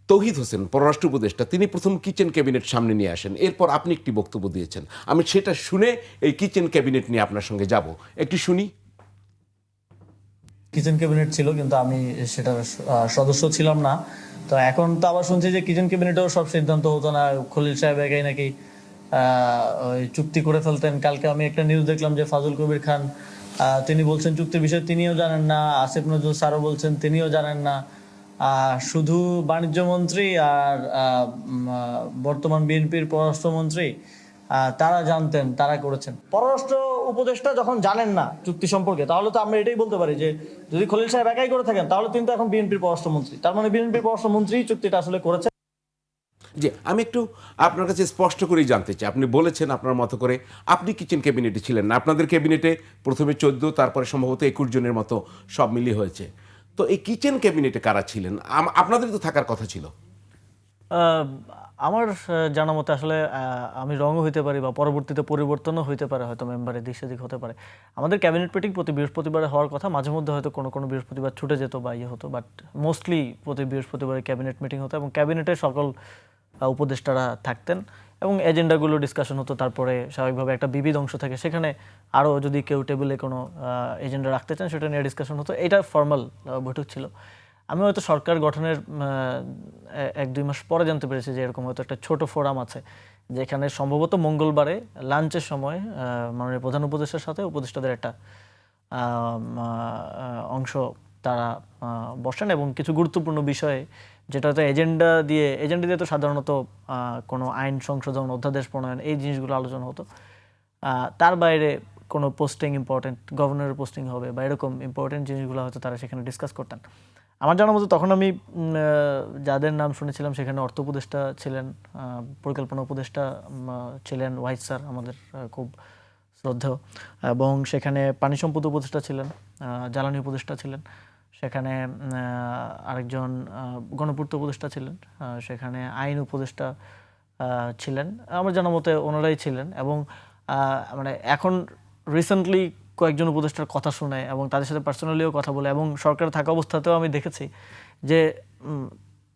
তৌহিদ হোসেন পররাষ্ট্র উপদেষ্টা, তিনি প্রথম কিচেন ক্যাবিনেট সামনে নিয়ে আসেন, এরপর আপনি একটি বক্তব্য দিয়েছেন। আমি সেটা শুনে এই কিচেন ক্যাবিনেট নিয়ে আপনার সঙ্গে যাব, একটু শুনি। কিচেন ক্যাবিনেট ছিল, কিন্তু আমি সেটার সদস্য ছিলাম না। তো এখন তো আবার শুনছি যে কিচেন ক্যাবিনেটেও সব সিদ্ধান্ত হতো না, খলিল সাহেব একাই নাকি ওই চুক্তি করে ফেলতেন। কালকে আমি একটা নিউজ দেখলাম যে ফাজল কবির খান তিনি বলছেন চুক্তির বিষয়ে তিনিও জানেন না, আসিফ নজরুল স্যারও বলছেন তিনিও জানেন না। শুধু বাণিজ্য মন্ত্রী আর বর্তমান বিএনপির পররাষ্ট্রমন্ত্রী তারা জানতেন, তারা করেছেন। পররাষ্ট্র উপদেষ্টা যখন জানেন না চুক্তি সম্পর্কে, তাহলে তো আমরা এটাই বলতে পারি যে যদি খলিল সাহেব একাই করে থাকেন তাহলে তিনি তো এখন বিএনপির পররাষ্ট্রমন্ত্রী, তার মানে বিএনপির পররাষ্ট্রমন্ত্রী চুক্তিটা আসলে করেছে। যে আমি একটু আপনার কাছে স্পষ্ট করেই জানতে চাই, আপনি বলেছেন আপনার মতো করে আপনি কিচেন ক্যাবিনেটে ছিলেন না, আপনাদের ক্যাবিনেটে প্রথমে 14, তারপরে সম্ভবত 21 জনের মতো সব মিলিয়ে হয়েছে। তো এই কিচেন ক্যাবিনেটে কারা ছিলেন? আপনাদের তো থাকার কথা ছিল। আমার জানা মতে আসলে আমি রঙও হইতে পারি বা পরবর্তীতে পরিবর্তনও হইতে পারে, হয়তো মেম্বারে দিক সেদিক হতে পারে। আমাদের ক্যাবিনেট মিটিং প্রতি বৃহস্পতিবারে হওয়ার কথা, মাঝে মধ্যে হয়তো কোনো বৃহস্পতিবার ছুটে যেত বা ইয়ে হতো, বাট মোস্টলি প্রতি বৃহস্পতিবারে ক্যাবিনেট মিটিং হতো এবং ক্যাবিনেটে সকল উপদেষ্টারা থাকতেন এবং এজেন্ডাগুলো ডিসকাশন হতো। তারপরে স্বাভাবিকভাবে একটা বিবিধ অংশ থাকে, সেখানে আরও যদি কেউ টেবিলে কোনো এজেন্ডা রাখতে চান সেটা নিয়ে ডিসকাশন হতো। এটা ফর্মাল বৈঠক ছিল। আমি হয়তো সরকার গঠনের 1-2 মাস পরে জানতে পেরেছি যে এরকম হয়তো একটা ছোট ফোরাম আছে, যেখানে সম্ভবত মঙ্গলবারে লাঞ্চের সময় মাননীয় প্রধান উপদেষ্টার সাথে উপদেষ্টাদের একটা অংশ তারা বসেন এবং কিছু গুরুত্বপূর্ণ বিষয়ে, যেটা হয়তো এজেন্ডা দিয়ে তো সাধারণত কোনো আইন সংশোধন, অধ্যাদেশ প্রণয়ন, এই জিনিসগুলো আলোচনা হতো। তার বাইরে কোনো পোস্টিং ইম্পর্টেন্ট, গভর্নরের পোস্টিং হবে বা এরকম ইম্পর্টেন্ট জিনিসগুলো হয়তো তারা সেখানে ডিসকাস করতেন। আমার জানার মতো তখন আমি যাদের নাম শুনেছিলাম সেখানে অর্থ উপদেষ্টা ছিলেন, পরিকল্পনা উপদেষ্টা ছিলেন ওয়াহিদ স্যার, আমাদের খুব শ্রদ্ধেয়, এবং সেখানে পানি সম্পদ উপদেষ্টা ছিলেন, জ্বালানি উপদেষ্টা ছিলেন, সেখানে আরেকজন গণপূর্ত উপদেষ্টা ছিলেন, সেখানে আইন উপদেষ্টা ছিলেন। আমার জানার মতে ওনারাই ছিলেন। এবং মানে এখন রিসেন্টলি কয়েকজন উপদেষ্টার কথা শুনে এবং তাদের সাথে পার্সোনালিও কথা বলে এবং সরকার থাকা অবস্থাতেও আমি দেখেছি যে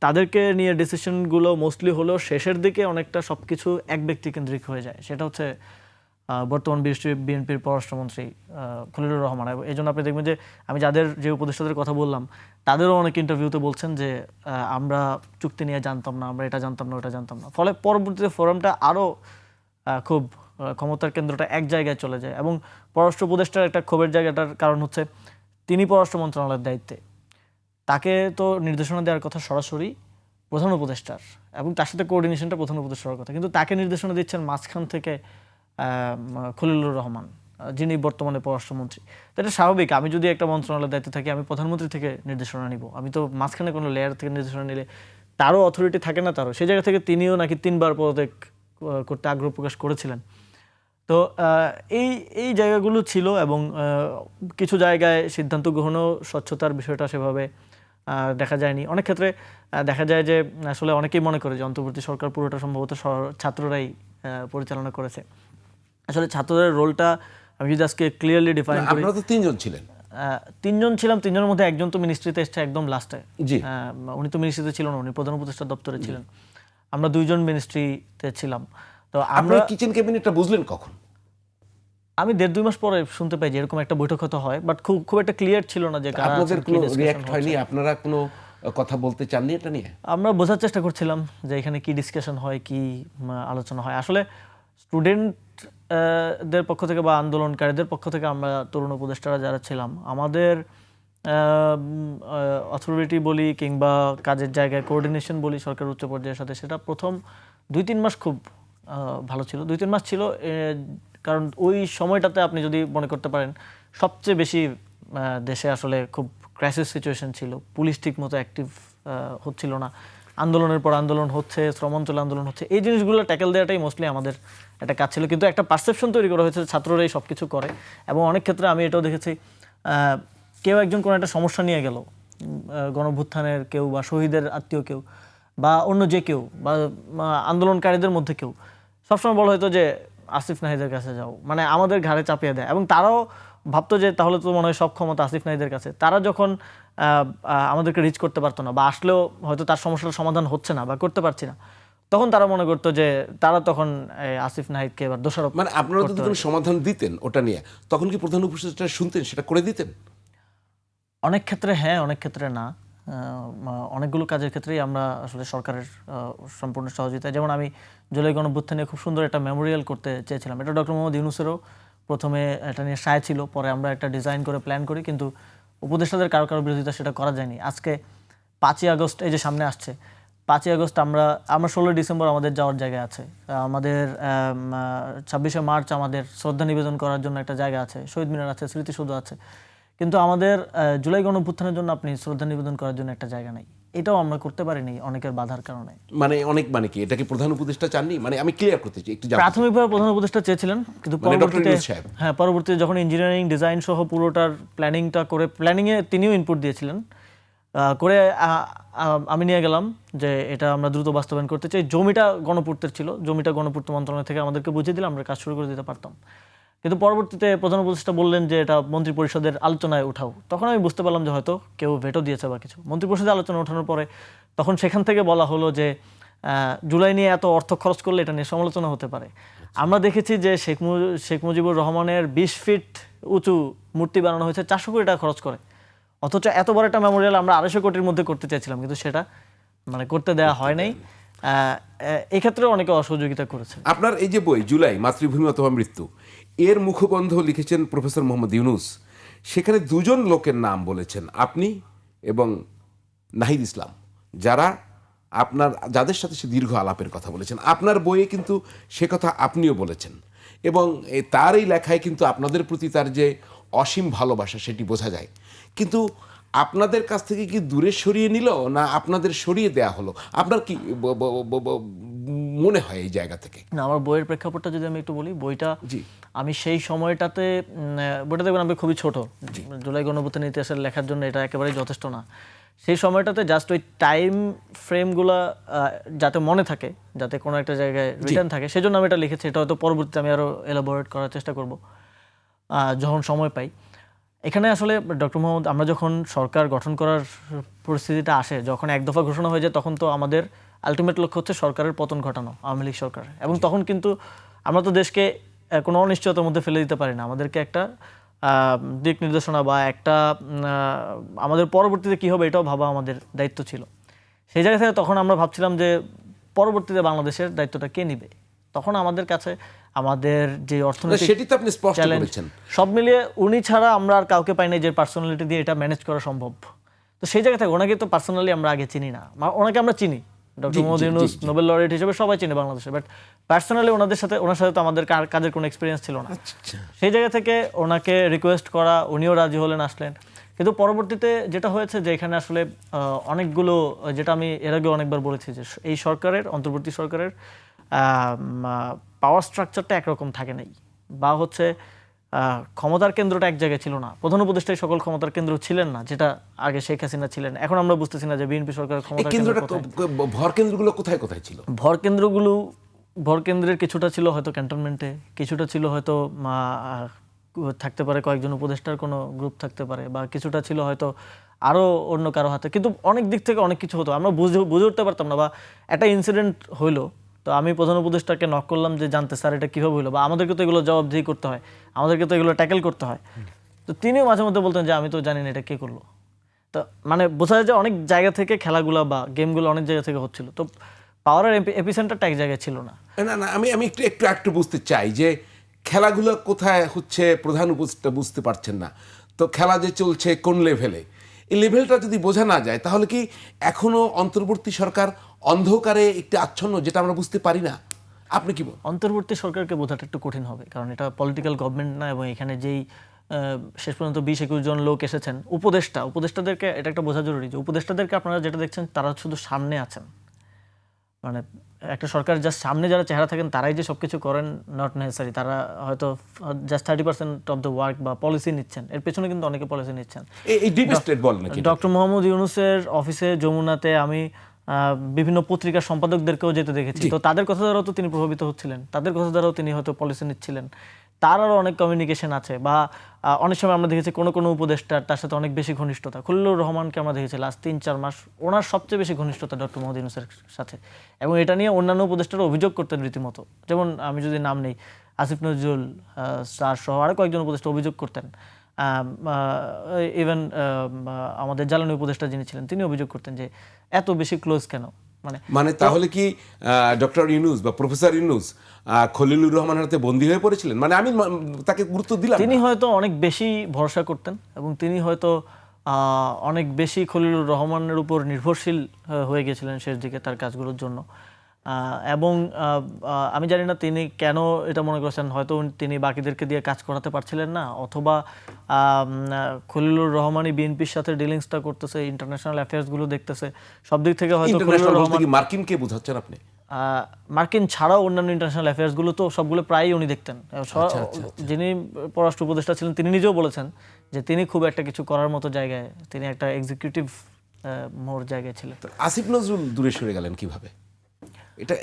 তাদেরকে নিয়ে ডিসিশনগুলো মোস্টলি হলেও শেষের দিকে অনেকটা সব কিছু এক ব্যক্তি কেন্দ্রিক হয়ে যায়। সেটা হচ্ছে বর্তমান বিএনপির পররাষ্ট্রমন্ত্রী খলিলুর রহমান। এই জন্য আপনি দেখবেন যে আমি যে উপদেষ্টাদের কথা বললাম তাদেরও অনেক ইন্টারভিউতে বলছেন যে আমরা চুক্তি নিয়ে জানতাম না, আমরা এটা জানতাম না, ওটা জানতাম না। ফলে পরবর্তীতে ফোরামটা আরও খুব ক্ষমতার কেন্দ্রটা এক জায়গায় চলে যায়। এবং পররাষ্ট্র উপদেষ্টার একটা ক্ষোভের জায়গাটার কারণ হচ্ছে তিনি পররাষ্ট্র মন্ত্রণালয়ের দায়িত্বে, তাকে তো নির্দেশনা দেওয়ার কথা সরাসরি প্রধান উপদেষ্টার, এবং তার সাথে কোঅর্ডিনেশনটা প্রধান উপদেষ্টার কথা, কিন্তু তাকে নির্দেশনা দিচ্ছেন মাঝখান থেকে খলিলুর রহমান, যিনি বর্তমানে পররাষ্ট্রমন্ত্রী। তো এটা স্বাভাবিক, আমি যদি একটা মন্ত্রণালয়ের দায়িত্বে থাকি আমি প্রধানমন্ত্রী থেকে নির্দেশনা নিব, আমি তো মাঝখানে কোনো লেয়ার থেকে নির্দেশনা নিলে তারও অথরিটি থাকে না, তারও সেই জায়গা থেকে তিনিও নাকি 3 বার পদত্যাগ করতে আগ্রহ প্রকাশ করেছিলেন। তো এই জায়গাগুলো ছিল এবং কিছু জায়গায় সিদ্ধান্ত গ্রহণও স্বচ্ছতার বিষয়টা সেভাবে দেখা যায়নি। অনেক ক্ষেত্রে দেখা যায় যে আসলে অনেকেই মনে করে যে অন্তর্বর্তী সরকার পুরোটা সম্ভবত ছাত্ররাই পরিচালনা করেছে। আসলে ছাত্রদের রোলটা আমি যদি আজকে ক্লিয়ারলি ডিফাইন করি, আপনারা তো 3 জন ছিলেন। 3 জন ছিলাম, 3 জনের মধ্যে একজন তো মিনিস্ট্রিতে এসছে একদম লাস্টে। জি, উনি তো মিনিস্ট্রিতে ছিলেন না, উনি প্রধান উপদেষ্টা দপ্তরে ছিলেন। আমরা 2 জন মিনিস্ট্রিতে ছিলাম। তো আমরা কিচেন ক্যাবিনেটটা বুঝলেন কখন? আমি 1.5-2 মাস পরে শুনতে পাই যে এরকম একটা বৈঠক হতে হয়, বাট খুব একটা ক্লিয়ার ছিল না যে আপনাদের কোনো রিঅ্যাক্ট হয়নি, আপনারা কোনো কথা বলতে চাননি এটা নিয়ে? আমরা বোঝার চেষ্টা করছিলাম যে এখানে কি ডিসকাশন হয়, কি আলোচনা হয়। আসলে স্টুডেন্টদের পক্ষ থেকে বা আন্দোলনকারীদের পক্ষ থেকে আমরা তরুণ উপদেষ্টারা যারা ছিলাম, আমাদের অথরিটি বলি কিংবা কাজের জায়গায় কোঅর্ডিনেশন বলি সরকার উচ্চ পর্যায়ের সাথে, সেটা প্রথম 2-3 মাস খুব ভালো ছিল। 2-3 মাস ছিল, কারণ ওই সময়টাতে আপনি যদি মনে করতে পারেন সবচেয়ে বেশি দেশে আসলে খুব ক্রাইসিস সিচুয়েশন ছিল, পুলিশ ঠিক মতো অ্যাক্টিভ হচ্ছিল না, আন্দোলনের পর আন্দোলন হচ্ছে, শ্রম অঞ্চলে আন্দোলন হচ্ছে, এই জিনিসগুলো ট্যাকেল দেওয়াটাই মোস্টলি আমাদের একটা কাজ ছিল। কিন্তু একটা পারসেপশন তৈরি করা হয়েছে ছাত্ররাই সব কিছু করে, এবং অনেক ক্ষেত্রে আমি এটাও দেখেছি কেউ একজন কোনো একটা সমস্যা নিয়ে গেল, গণঅভ্যুত্থানের কেউ বা শহীদের আত্মীয় কেউ, বা অন্য যে কেউ বা আন্দোলনকারীদের মধ্যে কেউ সবসময় বলা হতো যে আসিফ নাহিদের কাছে যাও, মানে আমাদের ঘাড়ে চাপিয়ে দেয়। এবং তারাও ভাবতো যে তাহলে তো মনে হয় সব ক্ষমতা আসিফ নাহিদের কাছে। তারা যখন আমাদেরকে রিচ করতে পারতো না বা আসলেও হয়তো তার সমস্যার সমাধান হচ্ছে না বা করতে পারছি না, তখন তারা মনে করতো যে তারা তখন আসিফ নাহিদকে এবার দোষারোপ মানে আপনারা যদি কোনো সমাধান দিতেন ওটা নিয়ে, তখন কি প্রধান উপদেষ্টা শুনতেন, সেটা করে দিতেন? অনেক ক্ষেত্রে হ্যাঁ, অনেক ক্ষেত্রে না। অনেকগুলো কাজের ক্ষেত্রেই আমরা আসলে সরকারের সম্পূর্ণ সহযোগিতা, যেমন আমি জুলাই গণঅভ্যুত্থানে খুব সুন্দর একটা মেমোরিয়াল করতে চেয়েছিলাম। এটা ডক্টর মোহাম্মদ ইউনূসেরও প্রথমে এটা নিয়ে সায় ছিল, পরে আমরা একটা ডিজাইন করে প্ল্যান করি, কিন্তু উপদেষ্টাদের কারো কারো বিরোধিতা সেটা করা যায়নি। আজকে 5ই আগস্ট এই যে সামনে আসছে, 5ই আগস্ট আমরা 16 ডিসেম্বর আমাদের যাওয়ার জায়গা আছে, আমাদের 26শে মার্চ আমাদের শ্রদ্ধা নিবেদন করার জন্য একটা জায়গা আছে, শহীদ মিনার আছে, স্মৃতিসৌধ আছে, কিন্তু আমাদের জুলাই গণঅভ্যুত্থানের জন্য আপনি শ্রদ্ধা নিবেদন করার জন্য একটা জায়গা নাই। এটাও আমরা করতে পারিনি অনেকের বাধার কারণে। মানে কি এটা কি প্রধান উপদেষ্টা চাননি? মানে আমি ক্লিয়ার করতে চাই একটু। প্রাথমিকভাবে প্রধান উপদেষ্টা চেয়েছিলেন, কিন্তু মানে ডক্টর পরবর্তীতে ইউনূস সাহেব। হ্যাঁ, পরবর্তীতে যখন ইঞ্জিনিয়ারিং ডিজাইন সহ পুরোটার প্ল্যানিংটা করে, প্ল্যানিংয়ে তিনিও ইনপুট দিয়েছিলেন, করে আমি নিয়ে গেলাম যে এটা আমরা দ্রুত বাস্তবায়ন করতে চাই। জমিটা গণপূর্তের ছিল, জমিটা গণপূর্ত মন্ত্রণালয় থেকে আমাদেরকে বুঝিয়ে দিলে আমরা কাজ শুরু করে দিতে পারতাম। কিন্তু পরবর্তীতে প্রধান উপদেষ্টা বললেন যে এটা মন্ত্রী পরিষদের আলোচনায় উঠাও। তখন আমি বুঝতে পারলাম যে হয়তো কেউ ভেটো দিয়েছে বা কিছু। মন্ত্রী পরিষদে আলোচনা ওঠানোর পরে তখন সেখান থেকে বলা হলো যে জুলাই নিয়ে এত অর্থ খরচ করলে এটা নিয়ে সমালোচনা হতে পারে। আমরা দেখেছি যে শেখ মুজিবুর রহমানের 20 ফিট উঁচু মূর্তি বানানো হয়েছে 400 কোটি টাকা খরচ করে, অথচ এত বড় একটা মেমোরিয়াল আমরা 250 কোটির মধ্যে করতে চাইছিলাম, কিন্তু সেটা মানে করতে দেওয়া হয় নাই। এক্ষেত্রে অনেকে অসহযোগিতা করেছে। আপনার এই যে বই জুলাই মাতৃভূমি অথবা মৃত্যু, এর মুখবন্ধ লিখেছেন প্রফেসর মোহাম্মদ ইউনূস। সেখানে দুজন লোকের নাম বলেছেন, আপনি এবং নাহিদ ইসলাম, যাদের সাথে সে দীর্ঘ আলাপের কথা বলেছেন। আপনার বইয়ে কিন্তু সে কথা আপনিও বলেছেন, এবং তার এই লেখায় কিন্তু আপনাদের প্রতি তার যে অসীম ভালোবাসা সেটি বোঝা যায়। কিন্তু আপনাদের কাছ থেকে কি দূরে সরিয়ে নিল, না আপনাদের সরিয়ে দেয়া হলো? আপনার কি মনে হয় এই জায়গা থেকে? না, আমার বইয়ের প্রেক্ষাপটটা যদি আমি একটু বলি, বইটা জি, আমি সেই সময়টাতে বইটা দেখবেন আমি খুবই ছোট, জুলাই গণঅভ্যুত্থানের ইতিহাসের লেখার জন্য এটা একেবারেই যথেষ্ট না। সেই সময়টাতে জাস্ট ওই টাইম ফ্রেমগুলো যাতে মনে থাকে, যাতে কোনো একটা জায়গায় রিটার্ন থাকে, সেজন্য আমি এটা লিখেছি। এটা হয়তো পরবর্তীতে আমি আরও এলাবোরেট করার চেষ্টা করব যখন সময় পাই। এখানে আসলে ডক্টর মোহাম্মদ, আমরা যখন সরকার গঠন করার পরিস্থিতিটা আসে, যখন এক দফা ঘোষণা হয়ে যায়, তখন তো আমাদের আলটিমেট লক্ষ্য হচ্ছে সরকারের পতন ঘটানো, আওয়ামী লীগ সরকার। এবং তখন কিন্তু আমরা তো দেশকে কোনো অনিশ্চয়তার মধ্যে ফেলে দিতে পারি না। আমাদেরকে একটা দিক নির্দেশনা বা একটা আমাদের পরবর্তীতে কী হবে এটাও ভাবা আমাদের দায়িত্ব ছিল। সেই জায়গা থেকে তখন আমরা ভাবছিলাম যে পরবর্তীতে বাংলাদেশের দায়িত্বটা কে নিবে। তখন আমাদের কাছে আমাদের যে অর্থনৈতিক সেটি তো আপনি স্পষ্ট চ্যালেঞ্জ, করেছেন, সব মিলিয়ে উনি ছাড়া আমরা আর কাউকে পাই না যে পার্সোনালিটি দিয়ে এটা ম্যানেজ করা সম্ভব। তো সেই জায়গা থেকে ওনাকে তো পার্সোনালি আমরা আগে চিনি না, ওনাকে আমরা চিনি, doctor Mohammad Yunus Nobel laureate হিসেবে সবাই চিনে বাংলাদেশে, বাট পার্সোনালি ওনার সাথে তো আমাদের কাজের কোনো এক্সপিরিয়েন্স ছিল না। সেই জায়গা থেকে ওনাকে রিকোয়েস্ট করা, উনিও রাজি হলেন, আসলেন। কিন্তু পরবর্তীতে যেটা হয়েছে যে এখানে আসলে অনেকগুলো, যেটা আমি এর আগে অনেকবার বলেছি, যে এই সরকারের, অন্তর্বর্তী সরকারের পাওয়ার স্ট্রাকচারটা একরকম থাকে নাই, বা হচ্ছে ক্ষমতার কেন্দ্রটা এক জায়গায় ছিল না। প্রধান উপদেষ্টাই সকল ক্ষমতার কেন্দ্র ছিলেন না, যেটা আগে শেখ হাসিনা ছিলেন। এখন আমরা বুঝতেছি না যে বিএনপি সরকারের ক্ষমতার ভর কেন্দ্রগুলো কোথায় কোথায় ছিল। ভর কেন্দ্রের কিছুটা ছিল হয়তো ক্যান্টনমেন্টে, কিছুটা ছিল হয়তো থাকতে পারে কয়েকজন উপদেষ্টার কোনো গ্রুপ থাকতে পারে, বা কিছুটা ছিল হয়তো আরও অন্য কারো হাতে। কিন্তু অনেক দিক থেকে অনেক কিছু হতো, আমরা বুঝে উঠতে পারতাম না। বা একটা ইনসিডেন্ট হইলো, তো আমি প্রধান উপদেষ্টাকে নক করলাম যে জানতে, স্যার এটা কীভাবে হইলো, বা আমাদেরকে তো এগুলো জবাবদিহি করতে হয়, আমাদেরকে তো এগুলো ট্যাকেল করতে হয়। তো তিনিও মাঝে মধ্যে বলতেন যে আমি তো জানি না এটা কে করলো। তো মানে বোঝা যায় যে অনেক জায়গা থেকে খেলাগুলো বা গেমগুলো অনেক জায়গা থেকে হচ্ছিল। তো পাওয়ারের এপিসেন্টারটা এক জায়গায় ছিল না। না, আমি একটু বুঝতে চাই যে খেলাগুলো কোথায় হচ্ছে, প্রধান উপদেষ্টা বুঝতে পারছেন না। তো খেলা যে চলছে কোন লেভেলে, এই লেভেলটা যদি বোঝা না যায়, তাহলে কি এখনো অন্তর্বর্তী সরকার অন্ধকারে একটু আচ্ছন্ন, যেটা আমরা বুঝতে পারি না? আপনি কি বলেন? অন্তর্বর্তী সরকারকে বোঝাটা একটু কঠিন হবে, কারণ এটা পলিটিক্যাল গভর্নমেন্ট না, এবং এখানে যেই শেষ পর্যন্ত 20-21 জন লোক এসেছেন, উপদেষ্টাদেরকে এটা একটা বোঝা জরুরি যে উপদেষ্টাদেরকে আপনারা যেটা দেখছেন তারা শুধু সামনে আছেন। মানে একটা সরকার জাস্ট সামনে যারা চেহারা থাকেন তারাই যে সবকিছু করেন, নট নেসেসারি। তারা হয়তো জাস্ট 30% অফ দ্য ওয়ার্ক বা পলিসি নিচ্ছেন, এর পেছনে কিন্তু অনেকে পলিসি নিচ্ছেন। এই ডিপ স্টেট বলেন নাকি? ডক্টর মোহাম্মদ ইউনূসের অফিসে যমুনাতে আমি বিভিন্ন পত্রিকার সম্পাদকদেরকেও যেতে দেখেছি। তো তাদের কথা দ্বারাও তো তিনি প্রভাবিত হচ্ছিলেন, তাদের কথা দ্বারাও তিনি হয়তো পলিসি নিচ্ছিলেন। তার আরও অনেক কমিউনিকেশন আছে, বা অনেক সময় আমরা দেখেছি কোনো কোনো উপদেষ্টার তার সাথে অনেক বেশি ঘনিষ্ঠতা। খলিলুর রহমানকে আমরা দেখেছি লাস্ট 3-4 মাস ওনার সবচেয়ে বেশি ঘনিষ্ঠতা ডক্টর মোহাম্মদ ইউনূসের সাথে, এবং এটা নিয়ে অন্যান্য উপদেষ্টারা অভিযোগ করতেন রীতিমতো। যেমন আমি যদি নাম নেই, আসিফ নজরুল স্যার সহ আরও কয়েকজন উপদেষ্টা অভিযোগ করতেন। ইভেন আমাদের জ্বালানি উপদেষ্টা যিনি ছিলেন তিনি অভিযোগ করতেন যে এত বেশি ক্লোজ কেন। মানে তাহলে কি ডক্টর ইউনূস বা প্রফেসর ইউনূস খলিলুর রহমানের হাতে বন্দী হয়ে পড়েছিলেন? মানে আমি তাকে গুরুত্ব দিলাম তিনি না। হয়তো অনেক বেশি ভরসা করতেন, এবং তিনি হয়তো অনেক বেশি খলিলুর রহমানের উপর নির্ভরশীল হয়ে গেছিলেন শেষ দিকে তার কাজগুলোর জন্য। এবং আমি জানি না তিনি কেন এটা মনে করছেন, হয়তো তিনি বাকিদেরকে দিয়ে কাজ করাতে পারছিলেন না, অথবা খলিলুর রহমানই বিএনপির সাথে ডিলিংসটা করতেছে, ইন্টারন্যাশনাল অ্যাফেয়ার্সগুলো দেখতেছে, সব দিক থেকে হয়তো খলিলুর রহমান মার্কিনকে বোঝাচ্ছেন আপনি? মার্কিন ছাড়াও অন্যান্য ইন্টারন্যাশনাল অ্যাফেয়ার্সগুলো তো সবগুলো প্রায়ই উনি দেখতেন। যিনি পররাষ্ট্র উপদেষ্টা ছিলেন তিনি নিজেও বলেছেন যে তিনি খুব একটা কিছু করার মতো জায়গায়, তিনি একটা এক্সিকিউটিভ মোর জায়গায় ছিলেন। আসিফ নজরুল দূরে সরে গেলেন কিভাবে?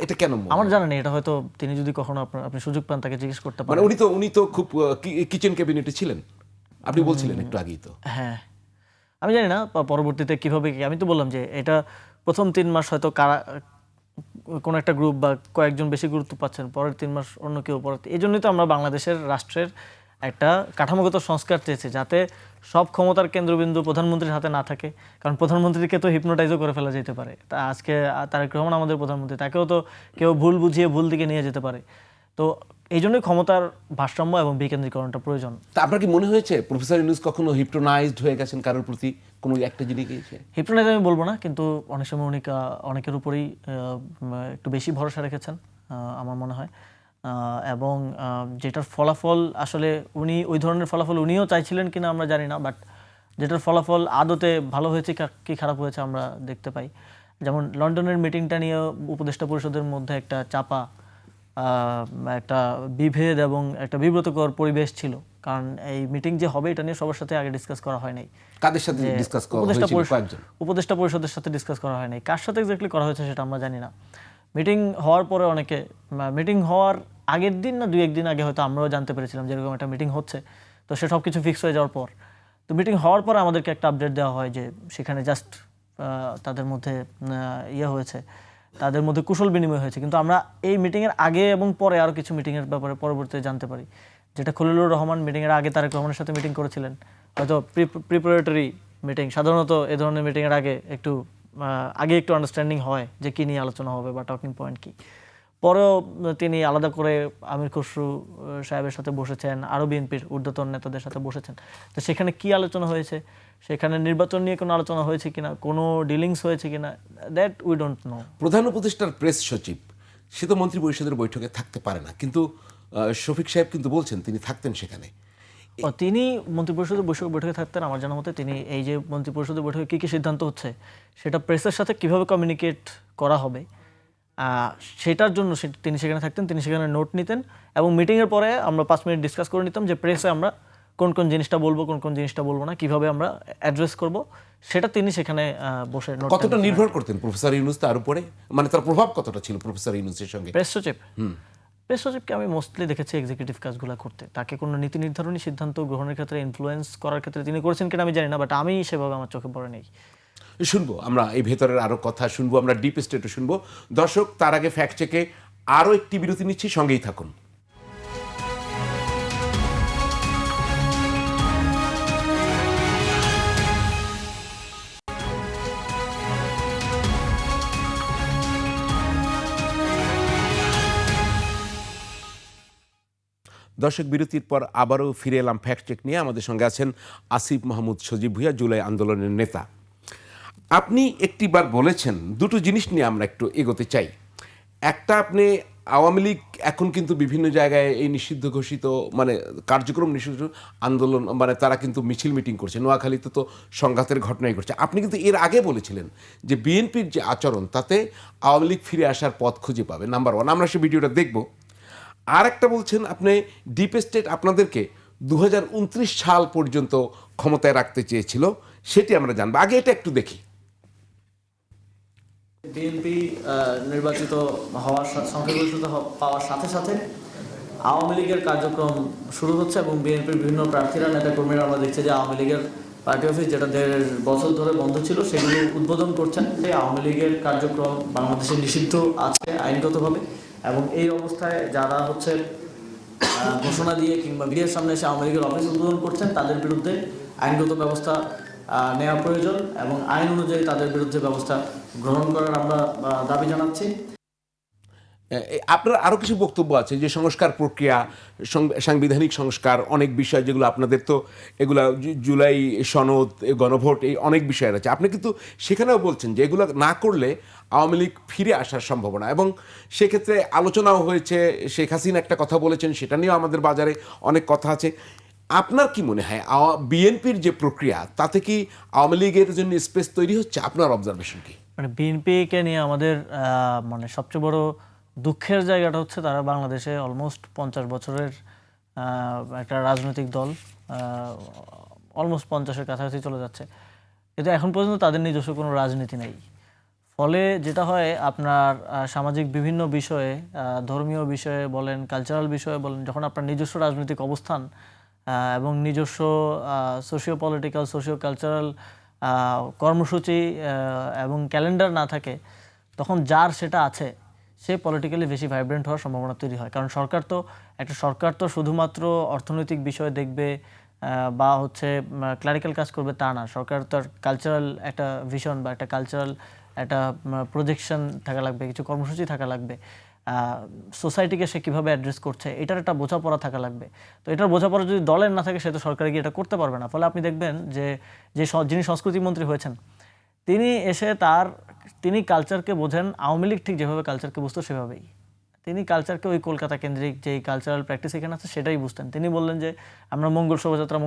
এটা কেন? আমার জানা নেই, এটা হয়তো তিনি যদি কখনো আপনি সুযোগ পান তাকে জিজ্ঞেস করতে পারেন। মানে উনি তো খুব কিচেন ক্যাবিনেটে ছিলেন, আপনি বলছিলেন একটু আগেই তো। হ্যাঁ, আমি জানি না পরবর্তীতে কিভাবে, আমি তো বললাম যে এটা প্রথম 3 মাস হয়তো কোনো একটা গ্রুপ বা কয়েকজন বেশি গুরুত্ব পাচ্ছেন, পরের 3 মাস অন্য কেউ, এই জন্যই তো আমরা বাংলাদেশের রাষ্ট্রের একটা কাঠামোগত সংস্কার চেয়েছি, যাতে সব ক্ষমতার কেন্দ্রবিন্দু প্রধানমন্ত্রীর হাতে না থাকে। কারণ প্রধানমন্ত্রীকে তো হিপনোটাইজও করে ফেলা যেতে পারে। তা আজকে তারেক রহমান আমাদের প্রধানমন্ত্রী, তাকেও তো কেউ ভুল বুঝিয়ে ভুল দিকে নিয়ে যেতে পারে। তো এই জন্যই ক্ষমতার ভারসাম্য এবং বিকেন্দ্রীকরণটা প্রয়োজন। তা আপনার কি মনে হয়েছে প্রফেসর ইউনূস কখনো হিপনোটাইজড হয়ে গেছেন কারোর প্রতি, কোনো একটা জিনিস গিয়েছে? হিপনোটাইজ আমি বলবো না, কিন্তু অনেক সময় উনি অনেকের উপরেই একটু বেশি ভরসা রেখেছেন আমার মনে হয়। এবং যেটার ফলাফল আসলে উনি ওই ধরনের ফলাফল উনিও চাইছিলেন কিনা আমরা জানি না, বাট যেটার ফলাফল আদতে ভালো হয়েছে কি খারাপ হয়েছে আমরা দেখতে পাই। যেমন লন্ডনের মিটিংটা নিয়ে উপদেষ্টা পরিষদের মধ্যে একটা চাপা, একটা বিভেদ এবং একটা বিব্রতকর পরিবেশ ছিল। কারণ এই মিটিং যে হবে এটা নিয়ে সবার সাথে আগে ডিসকাস করা হয় নাই। কাদের সাথে ডিসকাস করা হয়েছিল? কয়েকজন উপদেষ্টা পরিষদের সাথে ডিসকাস করা হয় নাই। কার সাথে এক্স্যাক্টলি করা হয়েছে সেটা আমরা জানি না। মিটিং হওয়ার পরে অনেকে, মিটিং হওয়ার আগের দিন না 2-1 দিন আগে হয়তো আমরাও জানতে পেরেছিলাম যে এরকম একটা মিটিং হচ্ছে। তো সে সব কিছু ফিক্স হয়ে যাওয়ার পর, তো মিটিং হওয়ার পরে আমাদেরকে একটা আপডেট দেওয়া হয় যে সেখানে জাস্ট তাদের মধ্যে হয়েছে, তাদের মধ্যে কুশল বিনিময় হয়েছে। কিন্তু আমরা এই মিটিংয়ের আগে এবং পরে আরও কিছু মিটিংয়ের ব্যাপারে পরবর্তীতে জানতে পারি, যেটা খলিলুর রহমান মিটিংয়ের আগে তারেক রহমানের সাথে মিটিং করেছিলেন, হয়তো প্রিপারেটরি মিটিং। সাধারণত এ ধরনের মিটিংয়ের আগে একটু আন্ডারস্ট্যান্ডিং হয় যে কী নিয়ে আলোচনা হবে বা টকিং পয়েন্ট কী। পরেও তিনি আলাদা করে আমির খসরু সাহেবের সাথে বসেছেন, আরও বিএনপির ঊর্ধ্বতন নেতাদের সাথে বসেছেন। তো সেখানে কি আলোচনা হয়েছে, সেখানে নির্বাচন নিয়ে কোনো আলোচনা হয়েছে কিনা, কোনো ডিলিংস হয়েছে কিনা, দ্যাট উই ডোন্ট নো। প্রধান উপদেষ্টার প্রেস সচিব সে তো মন্ত্রী পরিষদের বৈঠকে থাকতে পারে না, কিন্তু শফিক সাহেব কিন্তু বলছেন তিনি থাকতেন সেখানে। তিনি মন্ত্রিপরিষদের বৈঠকে থাকতেন। আমার জানা মতে তিনি এই যে মন্ত্রিপরিষদের বৈঠকে কী কী সিদ্ধান্ত হচ্ছে সেটা প্রেসের সাথে কিভাবে কমিউনিকেট করা হবে সেটার জন্য তিনি সেখানে থাকতেন, তিনি সেখানে নোট নিতেন, এবং মিটিংয়ের পরে আমরা 5 মিনিট ডিসকাস করে নিতাম যে প্রেসে আমরা কোন কোন জিনিসটা বলবো, কোন কোন জিনিসটা বলবো না, কিভাবে আমরা অ্যাড্রেস করব, সেটা তিনি সেখানে বসে নোট। কতটা নির্ভর করতেন প্রফেসর ইউনূস তার উপরে, মানে তার প্রভাব কতটা ছিল প্রফেসর ইউনূসের সঙ্গে? প্রেস সচিবকে আমি মোস্টলি দেখেছি এক্সিকিউটিভ কাজগুলো করতে। তাকে কোনো নীতি নির্ধারণী সিদ্ধান্ত গ্রহণের ক্ষেত্রে, ইনফ্লুয়েন্স করার ক্ষেত্রে তিনি করেছেন কিনা আমি জানি না, বাট আমি সেভাবে আমার চোখে পড়ে নেই। শুনবো আমরা এই ভেতরের আরো কথা শুনবো, আমরা ডিপ স্টেটও শুনবো। দর্শক, তার আগে ফ্যাক্ট চেকে আরো একটি বিরতি নিচ্ছি, সঙ্গেই থাকুন। দর্শক, বিরতির পর আবারও ফিরে এলাম ফ্যাক্ট চেক নিয়ে। আমাদের সঙ্গে আছেন আসিফ মাহমুদ সজীব ভুঁইয়া, জুলাই আন্দোলনের নেতা। আপনি একটিবার বলেছেন, দুটো জিনিস নিয়ে আমরা একটু এগোতে চাই। একটা, আপনি আওয়ামী লীগ এখন কিন্তু বিভিন্ন জায়গায় এই নিষিদ্ধ ঘোষিত, মানে কার্যক্রম নিষিদ্ধ আন্দোলন, মানে তারা কিন্তু মিছিল মিটিং করছে, নোয়াখালীতে তো সংঘাতের ঘটনাই ঘটছে। আপনি কিন্তু এর আগে বলেছিলেন যে বিএনপির যে আচরণ তাতে আওয়ামী লীগ ফিরে আসার পথ খুঁজে পাবে, নাম্বার 1। আমরা সেই ভিডিওটা দেখব। আর একটা বলছেন আপনি ডিপ স্টেট আপনাদেরকে 2029 সাল পর্যন্ত ক্ষমতায় রাখতে চেয়েছিল, সেটি আমরা জানবো। আগে এটা একটু দেখি। বিএনপি নির্বাচিত হওয়ার সংখ্যাগরিষ্ঠতা পাওয়ার সাথে সাথে আওয়ামী লীগের কার্যক্রম শুরু হচ্ছে এবং বিএনপির বিভিন্ন প্রার্থীরা নেতাকর্মীরা আমরা দেখছি যে আওয়ামী লীগের পার্টি অফিস যেটা 1.5 বছর ধরে বন্ধ ছিল সেগুলো উদ্বোধন করছেন। যে আওয়ামী লীগের কার্যক্রম বাংলাদেশে নিষিদ্ধ আছে আইনগতভাবে, এবং এই অবস্থায় যারা হচ্ছে ঘোষণা দিয়ে কিংবা মিডিয়ার সামনে এসে আওয়ামী লীগের অফিস উদ্বোধন করছেন তাদের বিরুদ্ধে আইনগত ব্যবস্থা নেওয়া প্রয়োজন এবং আইন অনুযায়ী তাদের বিরুদ্ধে ব্যবস্থা গ্রহণ করার আমরা দাবি জানাচ্ছি। আপনার আরো কিছু বক্তব্য আছে যে সংস্কার প্রক্রিয়া, সাংবিধানিক সংস্কার, অনেক বিষয় যেগুলো আপনাদের তো এগুলা জুলাই সনদ, গণভোট, এই অনেক বিষয় আছে। আপনি কিন্তু সেখানেও বলছেন যে এগুলো না করলে আওয়ামী লীগ ফিরে আসার সম্ভাবনা, এবং সেক্ষেত্রে আলোচনাও হয়েছে। শেখ হাসিনা একটা কথা বলেছেন, সেটা নিয়েও আমাদের বাজারে অনেক কথা আছে। আপনার কি মনে হয় বিএনপির যে প্রক্রিয়া তাতে কি আওয়ামী লীগের জন্য স্পেস তৈরি হচ্ছে? আপনার অবজারভেশন কি? মানে বিএনপিকে নিয়ে আমাদের মানে সবচেয়ে বড় দুঃখের জায়গাটা হচ্ছে তারা বাংলাদেশে অলমোস্ট 50 বছরের একটা রাজনৈতিক দল, অলমোস্ট 50-এর কাছাকাছি চলে যাচ্ছে, কিন্তু এখন পর্যন্ত তাদের নিজস্ব কোনো রাজনীতি নেই। ফলে যেটা হয় আপনার সামাজিক বিভিন্ন বিষয়ে, ধর্মীয় বিষয়ে বলেন, কালচারাল বিষয়ে বলেন, যখন আপনার নিজস্ব রাজনৈতিক অবস্থান এবং নিজস্ব সোশিও পলিটিক্যাল, সোশিও কালচারাল কর্মসূচি এবং ক্যালেন্ডার না থাকে, তখন যার সেটা আছে সে পলিটিক্যালি বেশি ভাইব্রেন্ট হওয়ার সম্ভাবনা তৈরি হয়। কারণ সরকার তো শুধুমাত্র অর্থনৈতিক বিষয় দেখবে বা হচ্ছে ক্লারিক্যাল কাজ করবে তা না। সরকার তার কালচারাল একটা ভিশন বা একটা কালচারাল একটা প্রজেকশন থাকা লাগবে, কিছু কর্মসূচি থাকা লাগবে, সোসাইটিকে সে কীভাবে অ্যাড্রেস করছে এটার একটা বোঝাপড়া থাকা লাগবে। তো এটার বোঝাপড়া যদি দলের না থাকে সে তো সরকারে গিয়ে এটা করতে পারবে না। ফলে আপনি দেখবেন যে যিনি সংস্কৃতি মন্ত্রী হয়েছেন তিনি এসে তিনি কালচারকে বোঝেন আওয়ামী লীগ ঠিক যেভাবে কালচারকে বুঝতো সেভাবেই। তিনি কালচারকে ওই কলকাতা কেন্দ্রিক যেই কালচারাল প্র্যাকটিস এখানে আছে সেটাই বুঝতেন। তিনি বললেন যে আমরা মঙ্গল শোভাযাত্রা